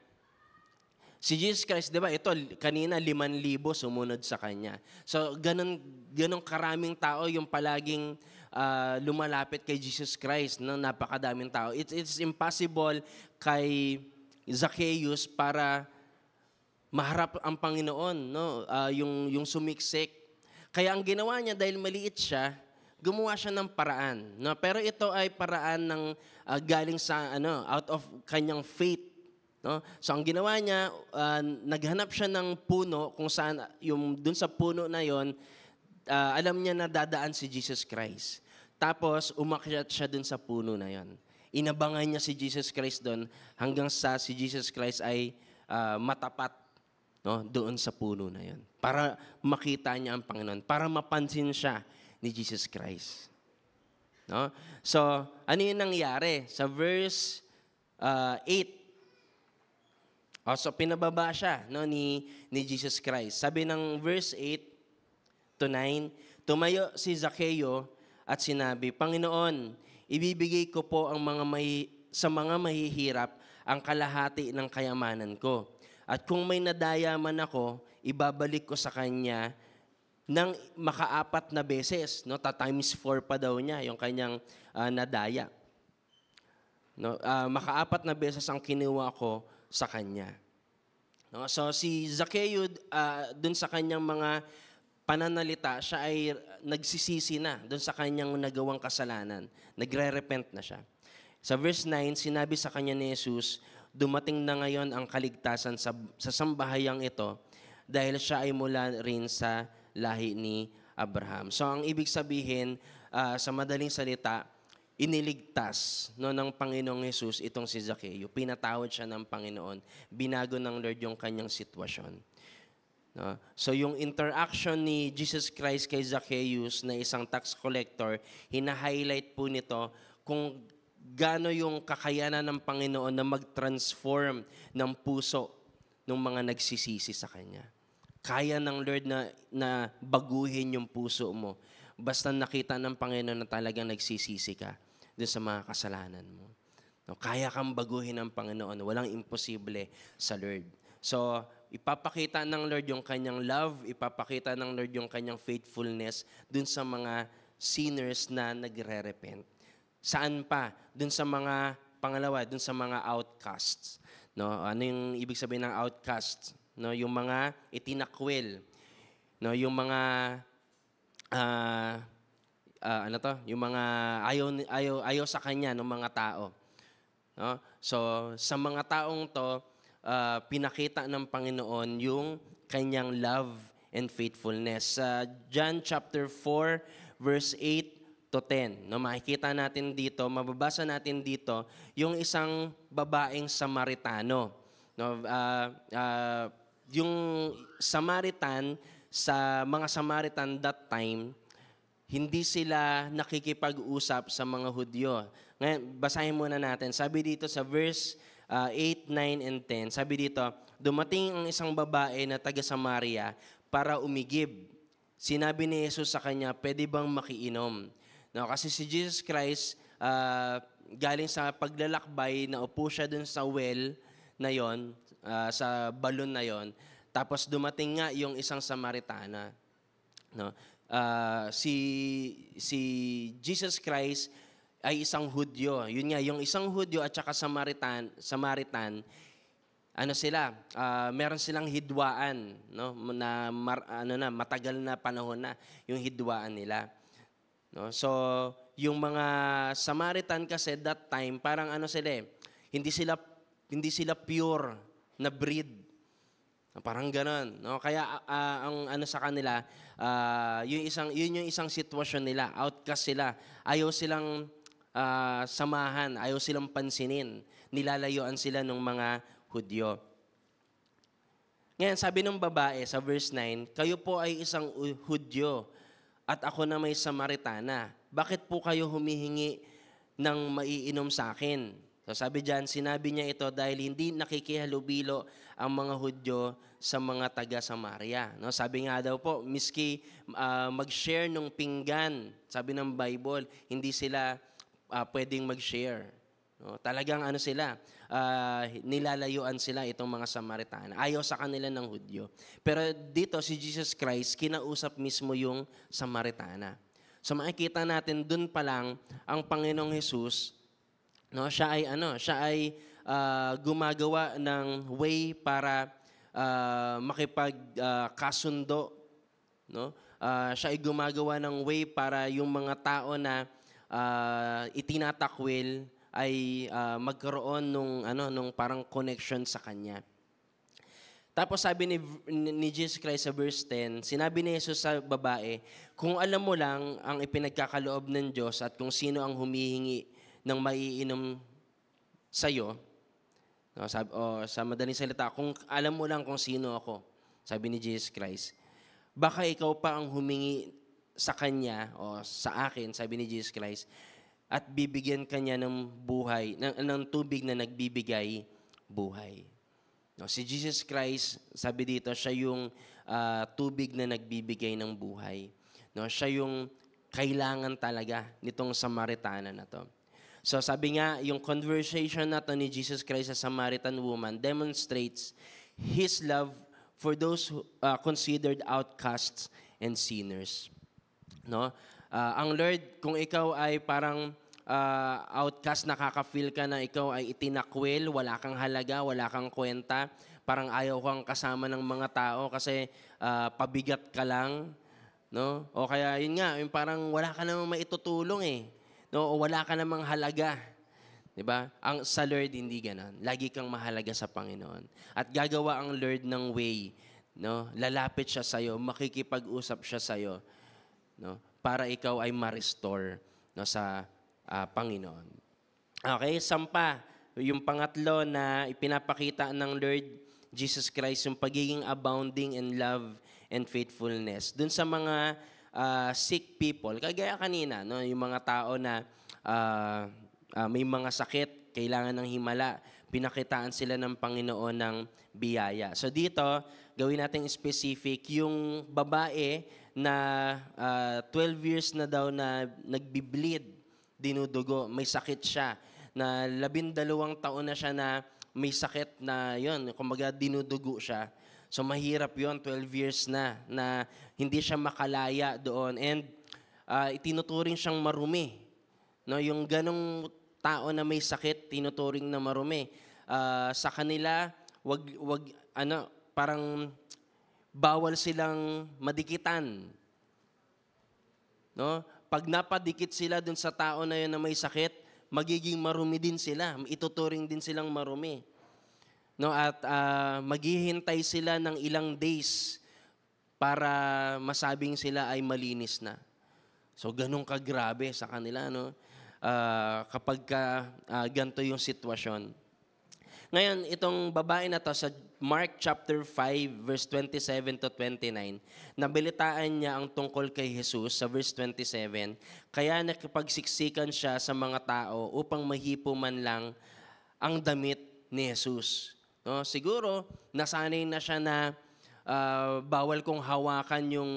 Si Jesus Christ, di ba, ito, kanina 5,000 sumunod sa Kanya. So, ganun karaming tao yung palaging lumalapit kay Jesus Christ, no? Napakadaming tao. It's impossible kay Zacchaeus para maharap ang Panginoon, no? Yung sumiksik. Kaya ang ginawa niya, dahil maliit siya, gumawa siya ng paraan. No? Pero ito ay paraan ng galing sa, out of kanyang faith. No? So ang ginawa niya, naghanap siya ng puno kung saan, dun sa puno na yon, alam niya na dadaan si Jesus Christ. Tapos umakyat siya dun sa puno na yon. Inabangan niya si Jesus Christ dun hanggang sa si Jesus Christ ay matapat, no, doon sa puno na yon. Para makita niya ang Panginoon, para mapansin siya ni Jesus Christ. No? So ano yung nangyari? Sa verse 8, so pinababa siya, no, ni Jesus Christ. Sabi ng verse 8 to 9, tumayo si Zacchaeus at sinabi, Panginoon, ibibigay ko po sa mga mahihirap ang kalahati ng kayamanan ko. At kung may nadaya man ako, ibabalik ko sa kanya ng maka-4 na beses. No? Times 4 pa daw niya yung kanyang nadaya. No? Maka-4 na beses ang kinuha ko sa kanya. No? So si Zacchaeus, dun sa kanyang mga pananalita, siya ay nagsisisi na dun sa kanyang nagawang kasalanan. Nagre-repent na siya. Sa verse 9, sinabi sa kanya ni Jesus, dumating na ngayon ang kaligtasan sa sambahayang ito dahil siya ay mula rin sa lahi ni Abraham. So ang ibig sabihin, sa madaling salita, iniligtas, no, ng Panginoong Jesus itong si Zacchaeus. Pinatawad siya ng Panginoon. Binago ng Lord yung kanyang sitwasyon. No? So yung interaction ni Jesus Christ kay Zacchaeus na isang tax collector, hina-highlight po nito kung gaano yung kakayanan ng Panginoon na mag-transform ng puso ng mga nagsisisi sa Kanya. Kaya ng Lord na baguhin yung puso mo. Basta nakita ng Panginoon na talagang nagsisisi ka doon sa mga kasalanan mo. No, kaya kang baguhin ng Panginoon. Walang imposible sa Lord. So, ipapakita ng Lord yung kanyang love, ipapakita ng Lord yung kanyang faithfulness doon sa mga sinners na nagre-repent. Saan pa? Doon sa mga, pangalawa, doon sa mga outcasts. No, ano yung ibig sabihin ng outcasts? No, yung mga itinakwil. No, yung mga yung mga ayaw sa kanya ng mga tao. No? So, sa mga taong to, pinakita ng Panginoon yung kanyang love and faithfulness. Sa John chapter 4, verse 8 to 10. No, makikita natin dito, mababasa natin dito, yung isang babaeng Samaritano. No, yung Samaritan, sa mga Samaritan that time, hindi sila nakikipag-usap sa mga Hudyo. Ngayon, basahin muna natin. Sabi dito sa verse 8, 9, and 10, sabi dito, dumating ang isang babae na taga-Samaria para umigib. Sinabi ni Jesus sa kanya, pwede bang makiinom? No, kasi si Jesus Christ, galing sa paglalakbay, naupo siya dun sa well na yon, sa balon na yon. Tapos dumating nga yung isang Samaritana. No? Si Jesus Christ ay isang Hudyo. Yun nga, yung isang Hudyo at saka Samaritan, ano sila? Meron silang hidwaan, no? Matagal na panahon na yung hidwaan nila. No? So, yung mga Samaritan kasi that time, parang ano sila hindi sila pure na breed. Parang gano'n, no? Kaya ang ano sa kanila, yun yung isang sitwasyon nila, outcast sila. Ayaw silang samahan, ayaw silang pansinin. Nilalayuan sila ng mga Hudyo. Ngayon, sabi ng babae sa verse 9, kayo po ay isang Hudyo at ako na may Samaritana. Bakit po kayo humihingi ng maiinom sa akin? So sabi diyan, sinabi niya ito dahil hindi nakikihalubilo ang mga Hudyo sa mga taga-Samaria. No, sabi nga daw po, miski mag-share ng pinggan, sabi ng Bible, hindi sila pwedeng mag-share. No, talagang ano sila, nilalayuan sila itong mga Samaritana. Ayaw sa kanila ng Hudyo. Pero dito si Jesus Christ, kinausap mismo yung Samaritana. So makikita natin dun pa lang ang Panginoong Jesus, no, siya ay gumagawa ng way para makipagkasundo, no? Siya ay gumagawa ng way para yung mga tao na itinatakwil ay magkaroon nung parang connection sa kanya. Tapos sabi ni Jesus Christ sa verse 10, sinabi ni Jesus sa babae, kung alam mo lang ang ipinagkakaloob ng Diyos at kung sino ang humihingi ng maiinom sa'yo, no, sa madaling salita, kung alam mo lang kung sino ako, sabi ni Jesus Christ, baka ikaw pa ang humingi sa kanya o sa akin, sabi ni Jesus Christ, at bibigyan kanya ng buhay, ng tubig na nagbibigay buhay. No, si Jesus Christ, sabi dito, siya yung tubig na nagbibigay ng buhay. No, siya yung kailangan talaga nitong Samaritana na to. So sabi nga, yung conversation na to ni Jesus Christ sa Samaritan woman demonstrates His love for those who, considered outcasts and sinners. No? Ang Lord, kung ikaw ay parang outcast, nakaka-feel ka na ikaw ay itinakwil, wala kang halaga, wala kang kwenta, parang ayaw kang kasama ng mga tao kasi pabigat ka lang, no? O kaya yun nga, yung parang wala ka namang maitutulong eh, no? O wala ka namang halaga. 'Di ba? Ang sa Lord hindi ganoon. Lagi kang mahalaga sa Panginoon. At gagawa ang Lord ng way, no? Lalapit siya sa iyo, makikipag-usap siya sa iyo, no? Para ikaw ay ma-restore, no, sa Panginoon. Okay, sampa, yung pangatlo na ipinapakita ng Lord Jesus Christ, yung pagiging abounding in love and faithfulness. Dun sa mga sick people, kagaya kanina, no, yung mga tao na may mga sakit, kailangan ng himala, pinakitaan sila ng Panginoon ng biyaya. So dito, gawin natin specific, yung babae na 12 years na daw na nagbibleed, dinudugo, may sakit siya, na 12 taon na siya na may sakit na yon, kumbaga dinudugo siya. So mahirap yon, 12 years na hindi siya makalaya doon. And itinuturing siyang marumi. No, yung ganong tao na may sakit, tinuturing na marumi. Sa kanila, parang bawal silang madikitan. No? Pag napadikit sila dun sa tao na yun na may sakit, magiging marumi din sila. Ituturing din silang marumi. No? At maghihintay sila ng ilang days para masabing sila ay malinis na. So, ganun kagrabe sa kanila, no? Kapag ganito yung sitwasyon. Ngayon, itong babae na to sa Mark chapter 5, verse 27 to 29, nabalitaan niya ang tungkol kay Jesus sa verse 27, kaya nakipagsiksikan siya sa mga tao upang mahipo man lang ang damit ni Jesus. No? Siguro, nasanay na siya na bawal kong hawakan yung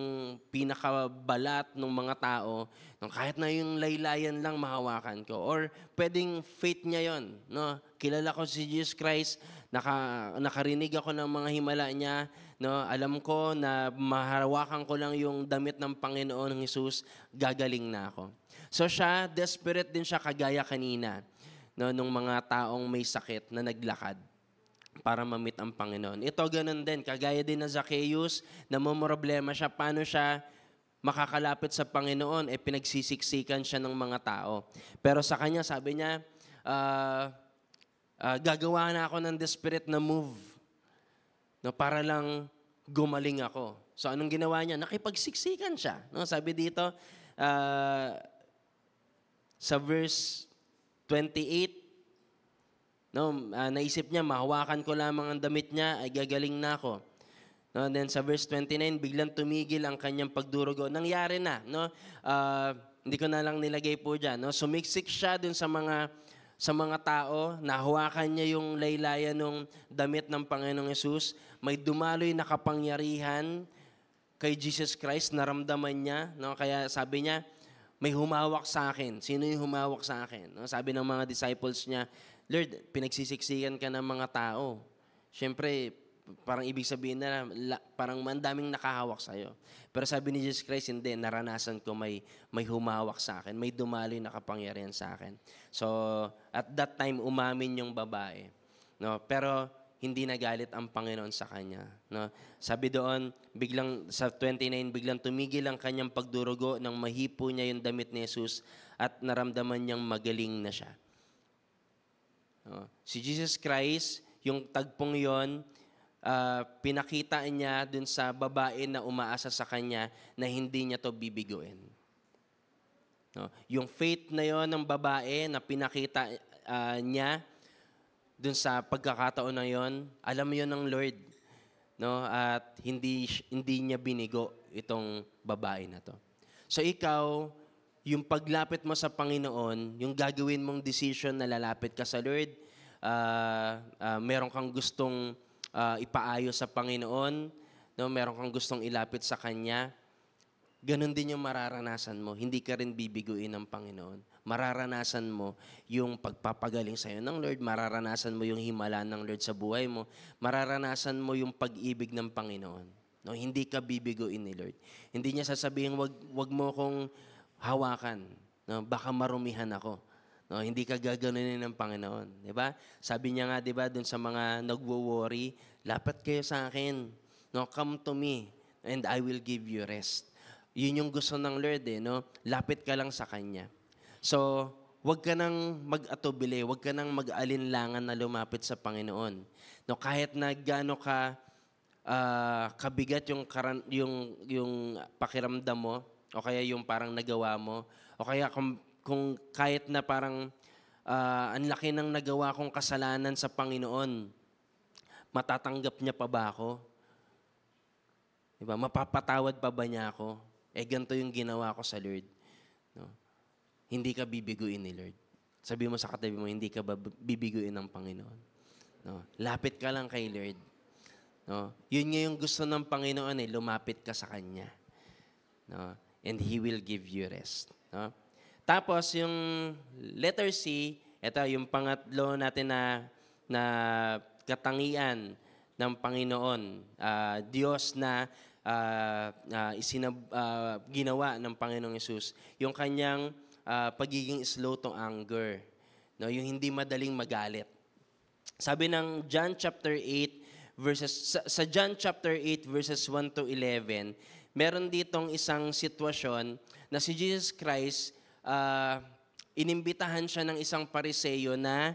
pinakabalat ng mga tao, no? Kahit na yung laylayan lang mahawakan ko. Or pwedeng faith niya yon, no? Kilala ko si Jesus Christ, nakarinig ako ng mga himala niya, no? Alam ko na mahawakan ko lang yung damit ng Panginoon ng Jesus, gagaling na ako. So siya, desperate din siya kagaya kanina, no? Nung mga taong may sakit na naglakad para ma-meet ang Panginoon. Ito ganun din, kagaya din na Zacchaeus, na problema siya, paano siya makakalapit sa Panginoon, pinagsisiksikan siya ng mga tao. Pero sa kanya, sabi niya, gagawa na ako ng desperate na move, no, para lang gumaling ako. So anong ginawa niya? Nakipagsiksikan siya. No? Sabi dito, sa verse 28, no, naisip niya, mahawakan ko lamang ang damit niya, ay gagaling na ako. No, and then sa verse 29, biglang tumigil ang kanyang pagdurugo. Nangyari na. No? Hindi ko na lang nilagay po dyan. No? Sumiksik siya dun sa mga tao, nahawakan niya yung laylayan ng damit ng Panginoong Yesus. May dumaloy na kapangyarihan kay Jesus Christ, naramdaman niya. No? Kaya sabi niya, may humawak sa akin. Sino yung humawak sa akin? No? Sabi ng mga disciples niya, Lord, pinagsisiksikan ka ng mga tao. Siyempre, parang ibig sabihin na parang mandaming nakahawak sa'yo. Pero sabi ni Jesus Christ, hindi, naranasan ko may humawak sa akin, may dumaloy na kapangyarihan sa akin. So, at that time, umamin yung babae. No? Pero, hindi nagalit ang Panginoon sa kanya. No? Sabi doon, biglang, sa 29, biglang tumigil ang kanyang pagdurugo nang mahipo niya yung damit ni Jesus at naramdaman niyang magaling na siya. No? Si Jesus Christ, yung tagpong yon, pinakita niya dun sa babae na umaasa sa kanya na hindi niya to bibiguin. No? Yung faith na yon ng babae na pinakita niya dun sa pagkakataon na yon, alam mo yon ng Lord. No? At hindi niya binigo itong babae na to. So ikaw, yung paglapit mo sa Panginoon, yung gagawin mong decision na lalapit ka sa Lord, meron kang gustong ipaayos sa Panginoon, no? Meron kang gustong ilapit sa Kanya, ganun din yung mararanasan mo. Hindi ka rin bibiguin ng Panginoon. Mararanasan mo yung pagpapagaling sa'yo ng Lord. Mararanasan mo yung himala ng Lord sa buhay mo. Mararanasan mo yung pag-ibig ng Panginoon. No? Hindi ka bibiguin ni Lord. Hindi niya sasabihin, wag mo kong hawakan. No? Baka marumihan ako. No? Hindi ka gaganunin ng Panginoon. Diba? Sabi niya nga, diba, dun sa mga nagwo-worry, lapat kayo sa akin. No? Come to me and I will give you rest. Yun yung gusto ng Lord, no? Lapit ka lang sa Kanya. So, wag ka nang mag-atubili, wag ka nang mag-alinlangan na lumapit sa Panginoon. No, kahit na gaano ka kabigat yung pakiramdam mo, o kaya yung parang nagawa mo, o kaya kung kahit na parang ang laki ng nagawa kong kasalanan sa Panginoon, matatanggap niya pa ba ako? Diba? Mapapatawad pa ba niya ako? Ganito yung ginawa ko sa Lord. No? Hindi ka bibiguin ni Lord. Sabi mo sa katabi mo, hindi ka bibiguin ng Panginoon. No? Lapit ka lang kay Lord. No? Yun nga yung gusto ng Panginoon, lumapit ka sa Kanya. No? And He will give you rest. No? Tapos yung letter C, ito yung pangatlo natin na katangian ng Panginoon. Diyos na ginawa ng Panginoong Hesus. Yung Kanyang pagiging slow to anger. No? Yung hindi madaling magalit. Sabi ng John chapter 8 sa John chapter 8 verses 1 to 11, meron ditong isang sitwasyon na si Jesus Christ, inimbitahan siya ng isang Pariseo na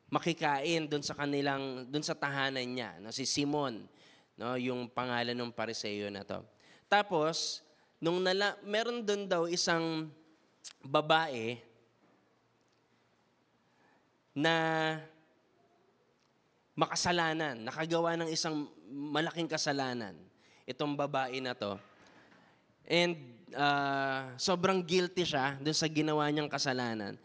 makikain doon sa tahanan niya, no? Si Simon, no? Yung pangalan ng Pariseo na to. Tapos, meron doon daw isang babae na makasalanan, nakagawa ng isang malaking kasalanan. Itong babae na to. And sobrang guilty siya doon sa ginawa niyang kasalanan.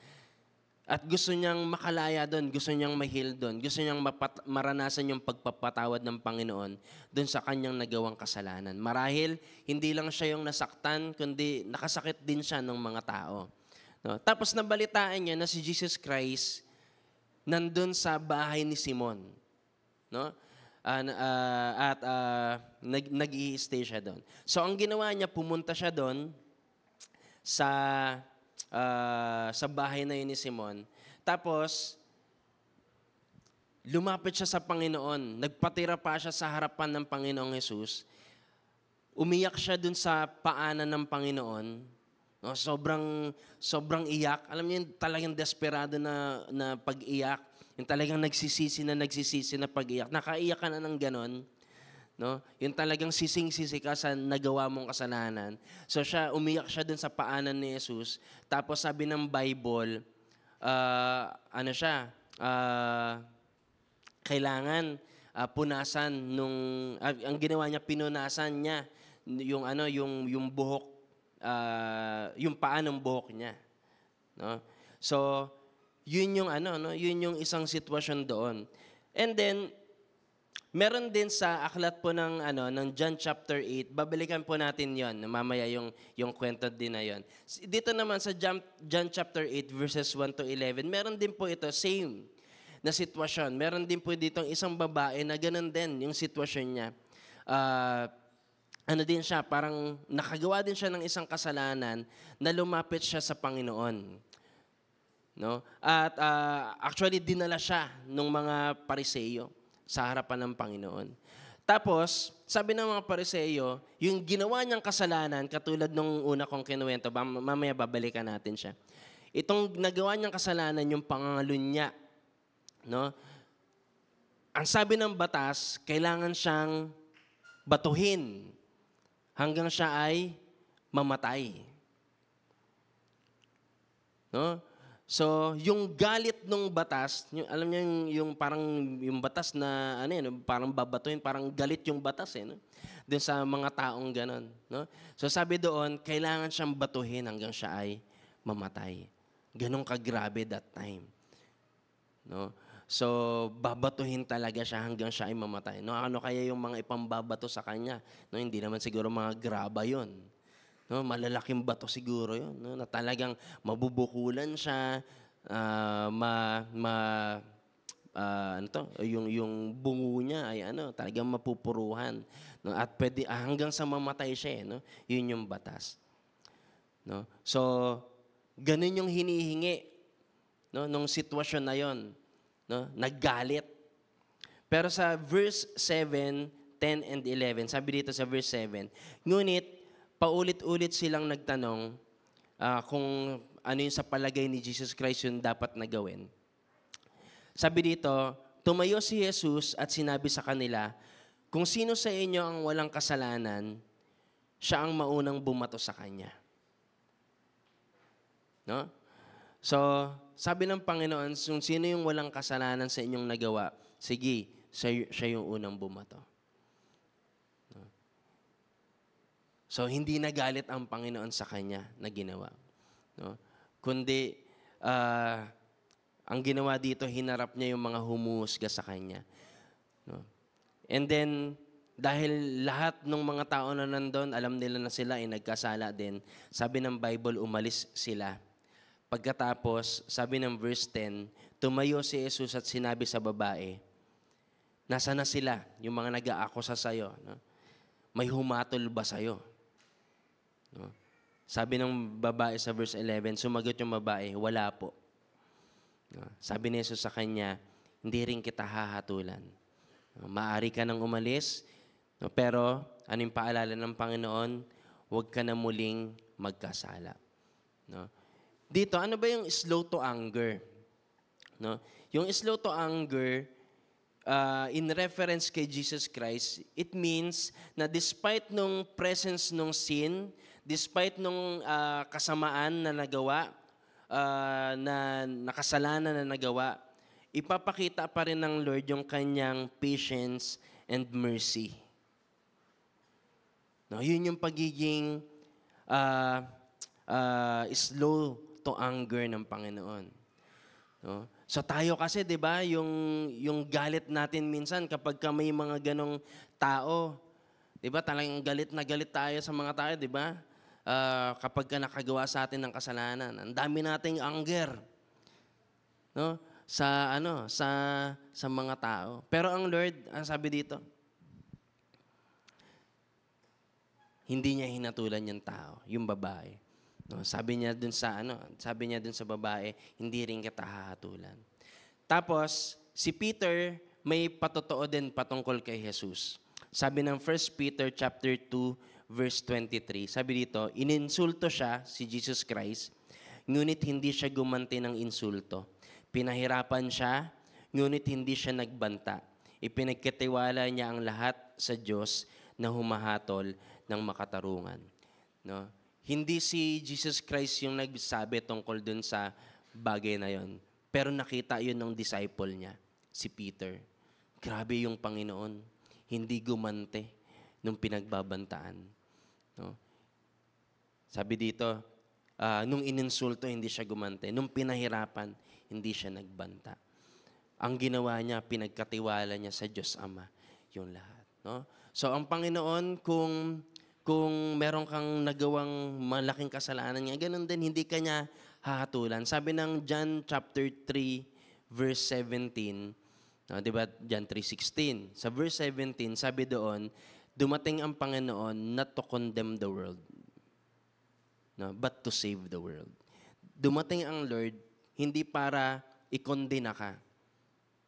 At gusto niyang makalaya doon, gusto niyang mahil doon, gusto niyang maranasan yung pagpapatawad ng Panginoon doon sa kanyang nagawang kasalanan. Marahil, hindi lang siya yung nasaktan, kundi nakasakit din siya ng mga tao. No? Tapos nabalitaan niya na si Jesus Christ nandun sa bahay ni Simon. No? Nag-i-stay siya doon. So ang ginawa niya, pumunta siya doon sa bahay na yun ni Simon. Tapos, lumapit siya sa Panginoon. Nagpatira pa siya sa harapan ng Panginoong Hesus. Umiyak siya dun sa paanan ng Panginoon. No, sobrang iyak. Alam niyo, talagang desperado na pag-iyak. Yung talagang nagsisisi na pag-iyak. Nakaiyak ka na ng ganon. No? Yung talagang sising-sisi ka sa nagawa mong kasalanan. So umiyak siya dun sa paanan ni Jesus. Tapos sabi ng Bible, kailangan punasan ang ginawa niya, pinunasan niya yung buhok, yung paa ng buhok niya. No? So yun yung yun yung isang sitwasyon doon. And then Meron din sa aklat po ng John chapter 8, babalikan po natin 'yon, mamaya yung kwento din na 'yon. Dito naman sa John chapter 8 verses 1 to 11, meron din po ito same na sitwasyon. Meron din po dito isang babae na ganun din yung sitwasyon niya. Ano din siya, parang nakagawa din siya ng isang kasalanan na lumapit siya sa Panginoon. No? At actually dinala siya ng mga Pariseyo sa harapan ng Panginoon. Tapos, sabi ng mga Pariseyo, yung ginawa niyang kasalanan, katulad nung una kong kinuwento, mamaya babalikan natin siya. Itong nagawa niyang kasalanan, yung pangangalunya, no? Ang sabi ng batas, kailangan siyang batuhin hanggang siya ay mamatay. No? So, yung galit ng batas, alam niyo yung parang yung batas na parang babatuhin, parang galit yung batas no? Doon sa mga taong ganon, no? So, sabi doon, kailangan siyang batuhin hanggang siya ay mamatay. Ganong kagrabe that time. No? So, babatuhin talaga siya hanggang siya ay mamatay. No, ano kaya yung mga ipambabato sa kanya? No, hindi naman siguro mga graba 'yon. No, malalaking bato siguro 'yon, no, na talagang mabubukulan siya, yung bungo niya ay talagang mapupuruhan, no, at pwede hanggang sa mamatay siya, no. 'Yun yung batas. No? So, ganun yung hinihingi, no, nung sitwasyon na 'yon. No? Naggalit. Pero sa verse 7, 10, and 11, sabi dito sa verse 7, ngunit paulit-ulit silang nagtanong kung ano yung sa palagay ni Jesus Christ yung dapat na gawin. Sabi dito, tumayo si Jesus at sinabi sa kanila, kung sino sa inyo ang walang kasalanan, siya ang maunang bumato sa kanya. No? So, sabi ng Panginoon, kung sino yung walang kasalanan sa inyong nagawa, sige, siya yung unang bumato. No? So, hindi nagalit ang Panginoon sa kanya na ginawa. No? Kundi, ang ginawa dito, hinarap niya yung mga humuhusga sa kanya. No? And then, dahil lahat ng mga tao na nandun, alam nila na sila ay nagkasala din, sabi ng Bible, umalis sila. Pagkatapos, sabi ng verse 10, tumayo si Jesus at sinabi sa babae, nasa na sila, yung mga nag-aakusa sa'yo? No? May humatol ba sa'yo? No? Sabi ng babae sa verse 11, sumagot yung babae, wala po. No? Sabi ni Jesus sa kanya, hindi rin kita hahatulan. No? Maari ka nang umalis, no? Pero ano yung paalala ng Panginoon? Huwag ka na muling magkasala. No? Dito, ano ba yung slow to anger? No? Yung slow to anger, in reference kay Jesus Christ, it means na despite nung presence nung sin, despite nung kasamaan na nagawa, na nakasalanan na nagawa, ipapakita pa rin ng Lord yung kanyang patience and mercy. No, yun yung pagiging slow to anger ng Panginoon. No? So tayo kasi, 'di ba, yung galit natin minsan kapag may mga ganong tao, 'di ba? Talagang galit na galit tayo sa mga tao, 'di ba? Kapag nakagawa sa atin ng kasalanan, ang dami nating anger. No? Sa mga tao. Pero ang Lord, ang sabi dito, hindi niya hinatulan yung tao, yung babae. No, sabi niya dun sa babae, hindi rin kita hahatulan. Tapos si Peter may patotoo din patungkol kay Jesus. Sabi ng 1 Peter chapter 2 verse 23. Sabi dito, ininsulto siya si Jesus Christ, ngunit hindi siya gumanti ng insulto. Pinahirapan siya, ngunit hindi siya nagbanta. Ipinagkatiwala niya ang lahat sa Diyos na humahatol ng makatarungan. No? Hindi si Jesus Christ yung nagsabi tungkol dun sa bagay na yon. Pero nakita yun ng disciple niya, si Peter. Grabe yung Panginoon. Hindi gumante nung pinagbabantaan. No? Sabi dito, nung ininsulto, hindi siya gumante. Nung pinahirapan, hindi siya nagbanta. Ang ginawa niya, pinagkatiwala niya sa Diyos Ama. yung lahat. No? So ang Panginoon, kung meron kang nagawang malaking kasalanan niya, ganun din, hindi ka niya hahatulan. Sabi ng John chapter 3, verse 17, no, di ba? John 3:16. Sa verse 17, sabi doon, dumating ang Panginoon not to condemn the world, no, but to save the world. Dumating ang Lord, hindi para ikondena ka.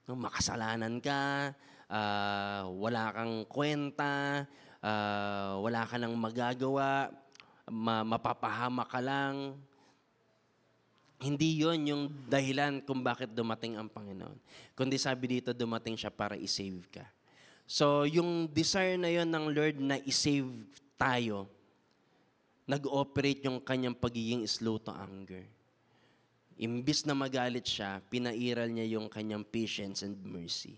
No, makasalanan ka, wala kang kwenta, wala ka nang magagawa, mapapahama ka lang. Hindi yon yung dahilan kung bakit dumating ang Panginoon. Kundi sabi dito, dumating siya para i-save ka. So, yung desire na yon ng Lord na i-save tayo, nag-ooperate yung kanyang pagiging slow to anger. Imbis na magalit siya, pinairal niya yung kanyang patience and mercy.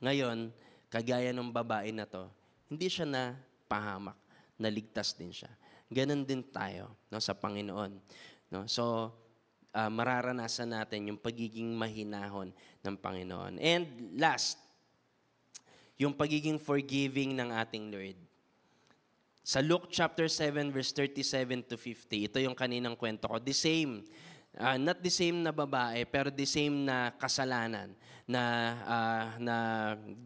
Ngayon, kagaya ng babae na to, hindi siya na pahamak, naligtas din siya. Ganon din tayo, no, sa Panginoon. No? So, mararanasan natin yung pagiging mahinahon ng Panginoon. And last, yung pagiging forgiving ng ating Lord. Sa Luke chapter 7, verse 37 to 50, ito yung kaninang kwento ko. The same, not the same na babae, pero the same na kasalanan na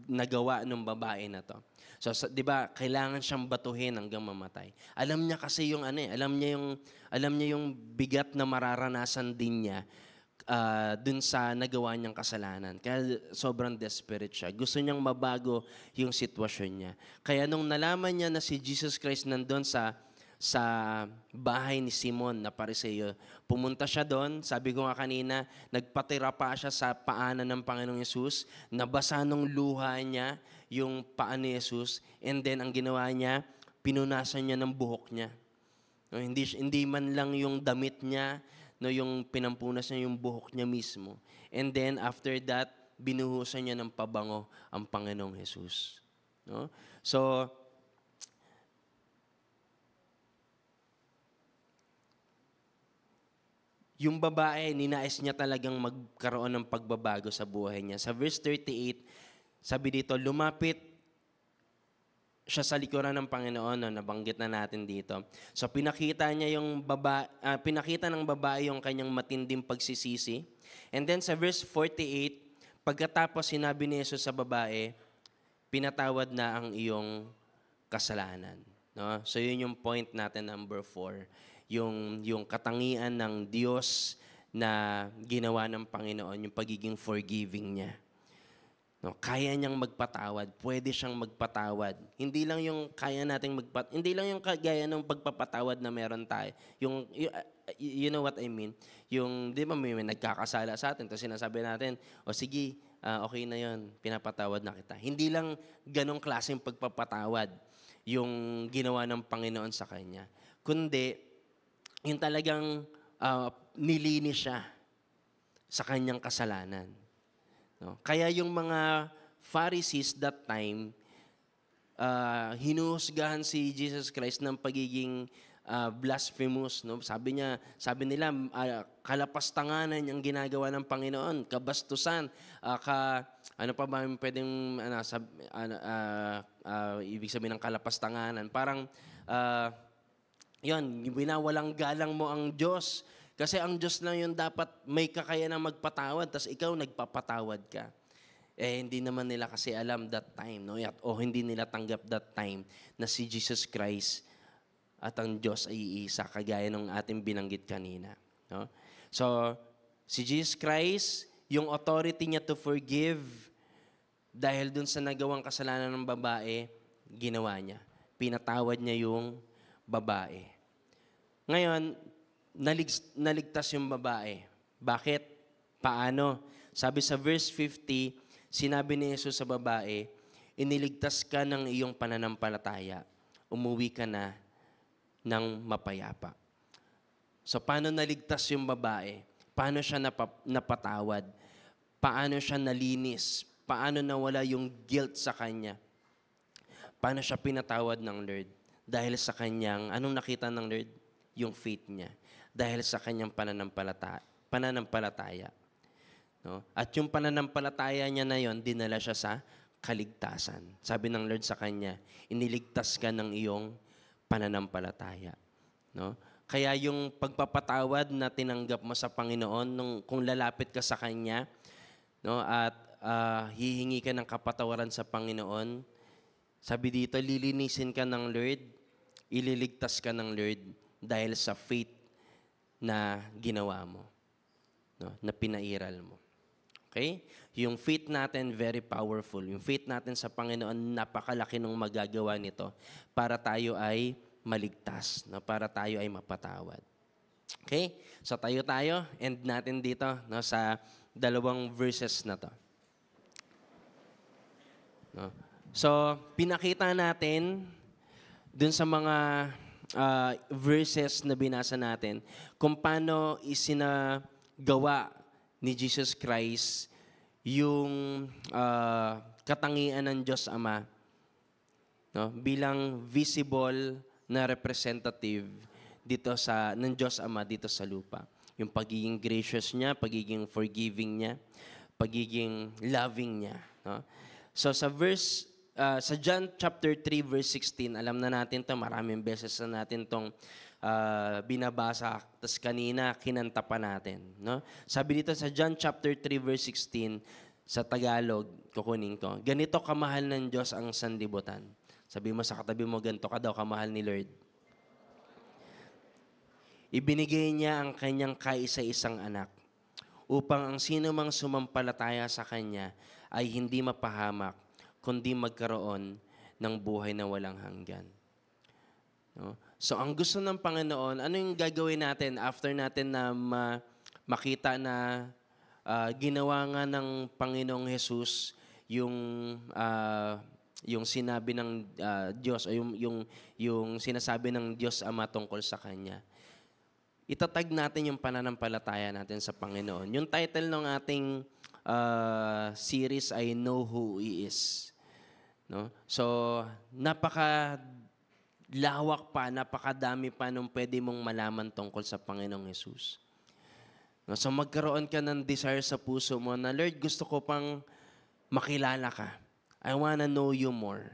nagawa ng babae na to. So, 'di ba, kailangan siyang batuhin hanggang mamatay. Alam niya kasi yung alam niya yung bigat na mararanasan din niya dun sa nagawa niyang kasalanan. Kaya sobrang desperate siya. Gusto niyang mabago yung sitwasyon niya. Kaya nung nalaman niya na si Jesus Christ nandun sa bahay ni Simon na Pariseo, pumunta siya doon. Sabi ko nga kanina, nagpatira pa siya sa paanan ng Panginoong Yesus. Nabasa ng luha niya yung paa ni Yesus. And then, ang ginawa niya, pinunasan niya ng buhok niya. No, hindi man lang yung damit niya, no, yung pinampunas niya yung buhok niya mismo. And then, after that, binuhusan niya ng pabango ang Panginoong Yesus. No? So, yung babae, ninais niya talagang magkaroon ng pagbabago sa buhay niya. Sa verse 38, sabi dito, lumapit siya sa likuran ng Panginoon, no, nabanggit na natin dito. So pinakita ng babae yung kanyang matinding pagsisisi. And then sa verse 48, pagkatapos sinabi ni Jesus sa babae, pinatawad na ang iyong kasalanan. No? So yun yung point natin, number 4. Yung katangian ng Diyos na ginawa ng Panginoon, yung pagiging forgiving niya. No, kaya niyang magpatawad, pwede siyang magpatawad. Hindi lang yung hindi lang yung kagaya ng pagpapatawad na meron tayo. You know what I mean? Yung, di ba may nagkakasala sa atin, tapos sinasabi natin, o sige, okay na yon, pinapatawad na kita. Hindi lang ganong klaseng pagpapatawad yung ginawa ng Panginoon sa kanya. Kundi, yung talagang nilinis siya sa kanyang kasalanan. No? Kaya yung mga Pharisees that time, hinuhusgahan si Jesus Christ ng pagiging blasphemous. No? Sabi nila, kalapastanganan ang ginagawa ng Panginoon, kabastusan, ano pa ba yung pwedeng, ibig sabihin ng kalapastanganan? Parang, yun, binawalang galang mo ang Diyos. Kasi ang Diyos lang yun dapat may kakayanang magpatawad, tas ikaw nagpapatawad ka. Hindi naman nila kasi alam that time, no? O hindi nila tanggap that time na si Jesus Christ at ang Diyos ay iisa, kagaya ng ating binanggit kanina. No? So, si Jesus Christ, yung authority niya to forgive, dahil dun sa nagawang kasalanan ng babae, ginawa niya. Pinatawad niya yung babae. Ngayon, naligtas yung babae. Bakit? Paano? Sabi sa verse 50, sinabi ni Jesus sa babae, iniligtas ka ng iyong pananampalataya. Umuwi ka na ng mapayapa. So, paano naligtas yung babae? Paano siya napatawad? Paano siya nalinis? Paano nawala yung guilt sa kanya? Paano siya pinatawad ng Lord? Dahil sa kanyang, anong nakita ng Lord? Yung faith niya. Dahil sa kanyang pananampalataya. No? At yung pananampalataya niya na yon, dinala siya sa kaligtasan. Sabi ng Lord sa kanya, iniligtas ka ng iyong pananampalataya. No? Kaya yung pagpapatawad na tinanggap mo sa Panginoon, kung lalapit ka sa Kanya, no, at hihingi ka ng kapatawaran sa Panginoon, sabi dito, lilinisin ka ng Lord, ililigtas ka ng Lord dahil sa faith na ginawa mo, no, na pinairal mo. Okay? Yung faith natin, very powerful. Yung faith natin sa Panginoon, napakalaki ng magagawa nito para tayo ay maligtas, no? Para tayo ay mapatawad. Okay? So tayo, end natin dito, no, sa dalawang verses na to. No? So, pinakita natin dun sa mga verses na binasa natin kung paano isinagawa ni Jesus Christ yung katangian ng Diyos Ama, no, bilang visible na representative dito ng Diyos Ama dito sa lupa. Yung pagiging gracious niya, pagiging forgiving niya, pagiging loving niya. No? So sa John chapter 3 verse 16, alam na natin 'to, maraming beses na natin 'tong binabasa, tas kanina kinanta pa natin. No? Sabi dito sa John chapter 3 verse 16, sa Tagalog, kukunin ko, ganito kamahal ng Diyos ang sanlibutan. Sabi mo sa katabi mo, ganito ka daw kamahal ni Lord. Ibinigay niya ang kanyang kaisa-isang anak upang ang sino mang sumampalataya sa kanya ay hindi mapahamak, kundi magkaroon ng buhay na walang hanggan. No? So ang gusto ng Panginoon, ano yung gagawin natin after natin na makita na ginawa nga ng Panginoong Jesus yung sinabi ng Diyos o yung sinasabi ng Diyos Ama tungkol sa Kanya. Itatag natin yung pananampalataya natin sa Panginoon. Yung title ng ating series ay Know Who He Is. No? So, napaka-lawak pa, napakadami pa nung pwede mong malaman tungkol sa Panginoong Jesus. No? So, magkaroon ka ng desire sa puso mo na, Lord, gusto ko pang makilala ka. I wanna know you more.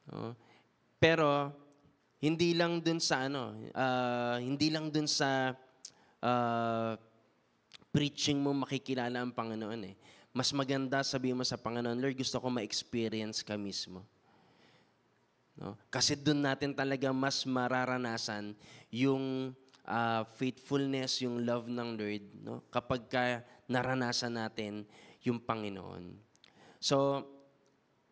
No? Pero, hindi lang dun sa preaching mo makikilala ang Panginoon eh. Mas maganda sabihin mo sa Panginoon, Lord, gusto ko ma-experience ka mismo. No? Kasi dun natin talaga mas mararanasan yung faithfulness, yung love ng Lord, no? Kapag naranasan natin yung Panginoon. So,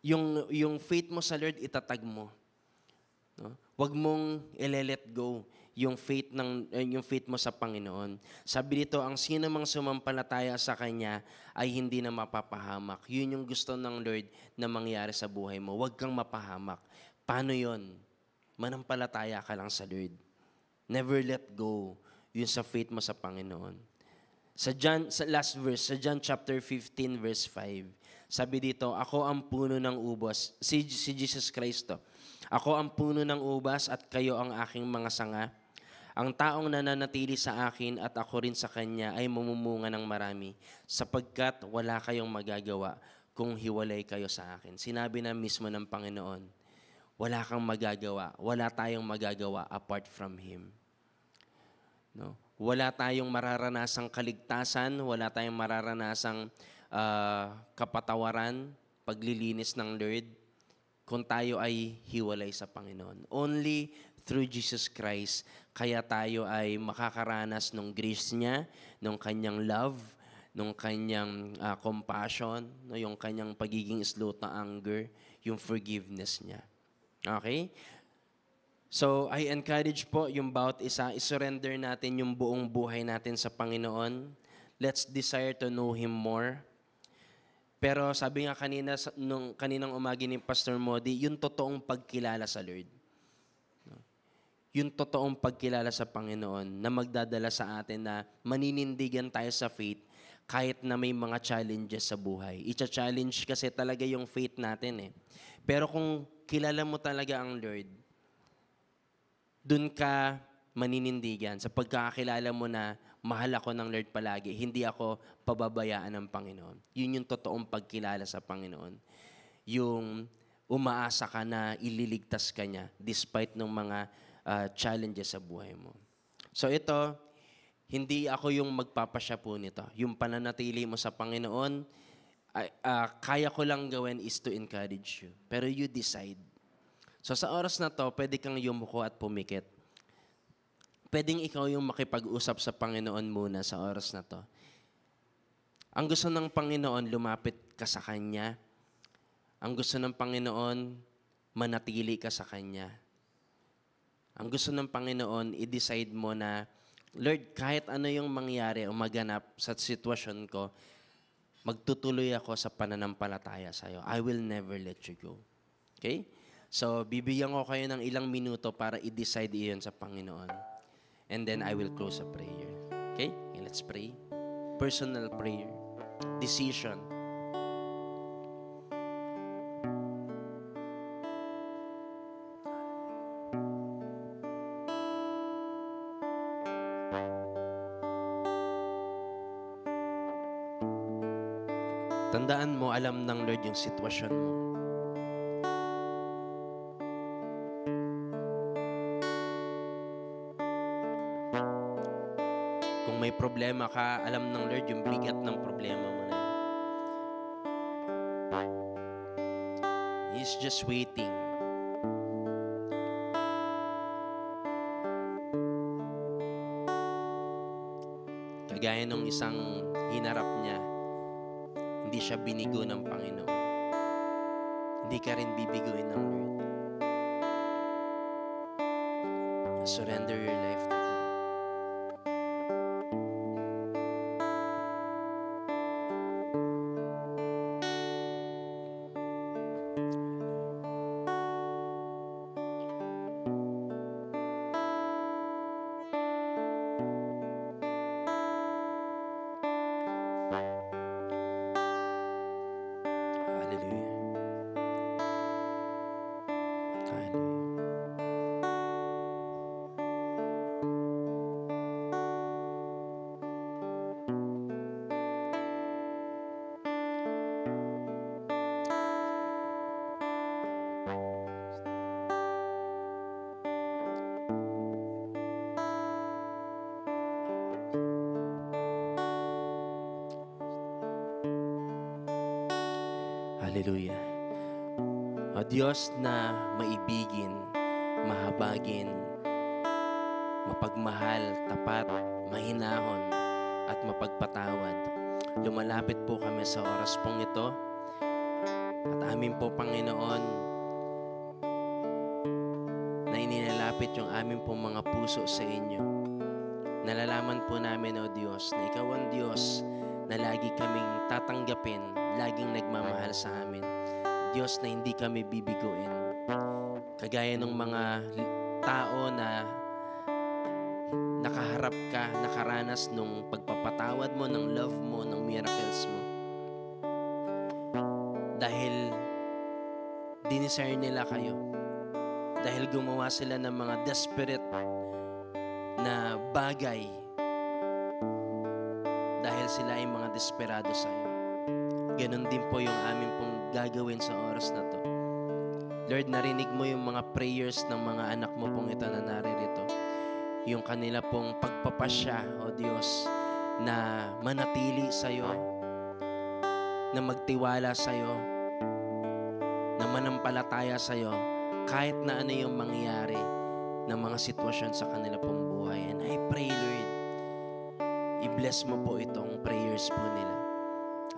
yung faith mo sa Lord, itatag mo. No? Huwag mong i-let go yung faith mo sa Panginoon. Sabi dito, ang sino mang sumampalataya sa Kanya ay hindi na mapapahamak. Yun yung gusto ng Lord na mangyari sa buhay mo. Huwag kang mapahamak. Paano yun? Manampalataya ka lang sa Lord. Never let go yun sa faith mo sa Panginoon. Sa last verse, sa John chapter 15 verse 5, sabi dito, ako ang puno ng ubas. Si Jesus Cristo. Ako ang puno ng ubas at kayo ang aking mga sanga. Ang taong nananatili sa akin at ako rin sa kanya ay mamumunga ng marami, sapagkat wala kayong magagawa kung hiwalay kayo sa akin. Sinabi na mismo ng Panginoon, wala kang magagawa, wala tayong magagawa apart from Him. No? Wala tayong mararanasang kaligtasan, wala tayong mararanasang kapatawaran, paglilinis ng Lord, kung tayo ay hiwalay sa Panginoon. Only through Jesus Christ, kaya tayo ay makakaranas ng grace niya, ng kanyang love, ng kanyang compassion, no, yung kanyang pagiging slow to anger, yung forgiveness niya. Okay? So, I encourage po yung bawat isa, isurrender natin yung buong buhay natin sa Panginoon. Let's desire to know Him more. Pero sabi nga kaninang umagi ni Pastor Modi, yung totoong pagkilala sa Lord. Yung totoong pagkilala sa Panginoon na magdadala sa atin na maninindigan tayo sa faith kahit na may mga challenges sa buhay. Icha-challenge kasi talaga yung faith natin eh. Pero kung kilala mo talaga ang Lord, dun ka maninindigan sa pagkakakilala mo na mahal ako ng Lord palagi. Hindi ako pababayaan ng Panginoon. Yun yung totoong pagkilala sa Panginoon. Yung umaasa ka na ililigtas ka niya despite ng mga challenges sa buhay mo. So ito, hindi ako yung magpapasya po nito. Yung pananatili mo sa Panginoon, kaya ko lang gawin is to encourage you. Pero you decide. So sa oras na to, pwede kang yumuko at pumikit. Pwedeng ikaw yung makipag-usap sa Panginoon muna sa oras na to. Ang gusto ng Panginoon, lumapit ka sa Kanya. Ang gusto ng Panginoon, manatili ka sa Kanya. Ang gusto ng Panginoon, i-decide mo na, Lord, kahit ano yung mangyari o maganap sa sitwasyon ko, magtutuloy ako sa pananampalataya sa'yo. I will never let you go. Okay? So, bibigyan ko kayo ng ilang minuto para i-decide iyon sa Panginoon. And then I will close a prayer. Okay? Let's pray. Personal prayer. Decision. Tandaan mo, alam ng Lord yung sitwasyon mo. Kung may problema ka, alam ng Lord yung bigat ng problema mo na yun. He's just waiting. Kagaya nung isang hinarap niya, hindi siya binigo ng Panginoon. Hindi ka rin bibiguin ng Lord. Surrender your life to Him. Hallelujah. O Diyos na maibigin, mahabagin, mapagmahal, tapat, mahinahon, at mapagpatawad. Lumalapit po kami sa oras pong ito. At amin po, Panginoon, na ininalapit yung amin pong mga puso sa inyo. Nalalaman po namin, O Diyos, na Ikaw ang Diyos na lagi kaming tatanggapin, laging nagmamahal sa amin. Diyos na hindi kami bibiguin. Kagaya ng mga tao na nakaharap ka, nakaranas nung pagpapatawad mo, ng love mo, ng miracles mo. Dahil dinisire nila kayo. Dahil gumawa sila ng mga desperate na bagay. Dahil sila ay mga desperado sa iyo. Ganon din po yung amin pong gagawin sa oras na to. Lord, narinig mo yung mga prayers ng mga anak mo pong ito na naririto. Yung kanila pong pagpapasya, O Diyos, na manatili sa iyo, na magtiwala sa iyo, na manampalataya sa iyo, kahit na ano yung mangyari ng mga sitwasyon sa kanila pong buhay. And I pray, Lord, i-bless mo po itong prayers po nila.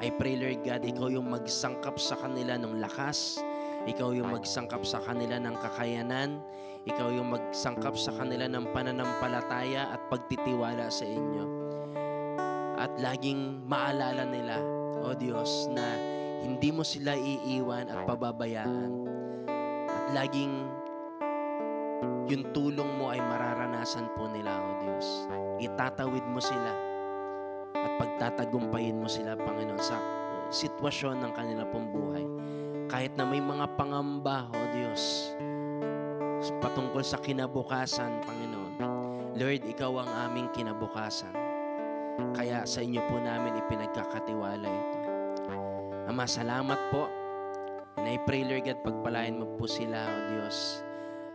I pray, Lord God, Ikaw yung magsangkap sa kanila ng lakas. Ikaw yung magsangkap sa kanila ng kakayanan. Ikaw yung magsangkap sa kanila ng pananampalataya at pagtitiwala sa inyo. At laging maalala nila, O Diyos, na hindi mo sila iiwan at pababayaan. At laging yung tulong mo ay mararanasan po nila, O Diyos. Itatawid mo sila at pagtatagumpayin mo sila, Panginoon, sa sitwasyon ng kanila pong buhay. Kahit na may mga pangamba, O Diyos, patungkol sa kinabukasan, Panginoon. Lord, Ikaw ang aming kinabukasan. Kaya sa inyo po namin ipinagkakatiwala ito. Ama, salamat po. And I pray, Lord God, pagpalain mo po sila, O Diyos.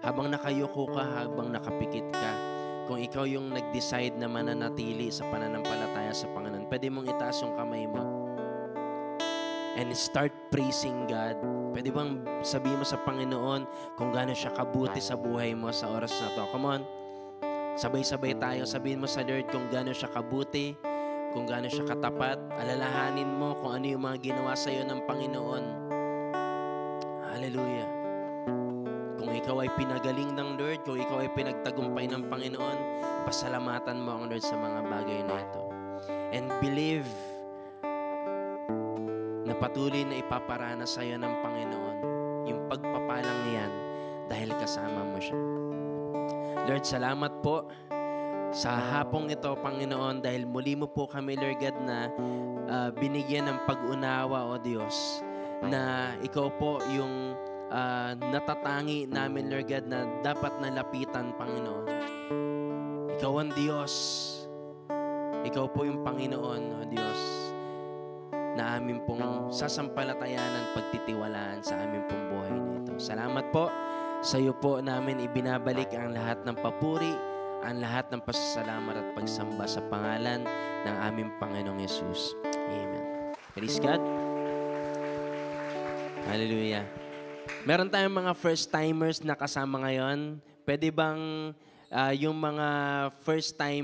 Habang nakayuko ka, habang nakapikit ka, kung ikaw yung nag-decide na mananatili sa pananampalataya sa Panginoon, pwede mong itaas yung kamay mo and start praising God. Pwede bang sabihin mo sa Panginoon kung gaano siya kabuti sa buhay mo sa oras na to? Come on. Sabay-sabay tayo. Sabihin mo sa Lord kung gaano siya kabuti, kung gaano siya katapat. Alalahanin mo kung ano yung mga ginawa sa iyo ng Panginoon. Hallelujah. Kung ikaw ay pinagaling ng Lord, kung ikaw ay pinagtagumpay ng Panginoon, pasalamatan mo ang Lord sa mga bagay na ito. And believe na patuloy na ipaparana sa iyo ng Panginoon yung pagpapalang niyan dahil kasama mo siya. Lord, salamat po sa hapong ito, Panginoon, dahil muli mo po kami, Lord God, na binigyan ng pag-unawa, O Diyos, na ikaw po yung natatangi namin, Lord God, na dapat nalapitan, Panginoon. Ikaw ang Diyos. Ikaw po yung Panginoon, O Diyos, na amin pong sasampalatayanan, pagtitiwalaan sa amin pong buhay na ito. Salamat po. Sa iyo po namin ibinabalik ang lahat ng papuri, ang lahat ng pasasalamat at pagsamba sa pangalan ng aming Panginoong Yesus. Amen. Praise God. Hallelujah. Meron tayong mga first-timers na kasama ngayon. Pwede bang yung mga first-time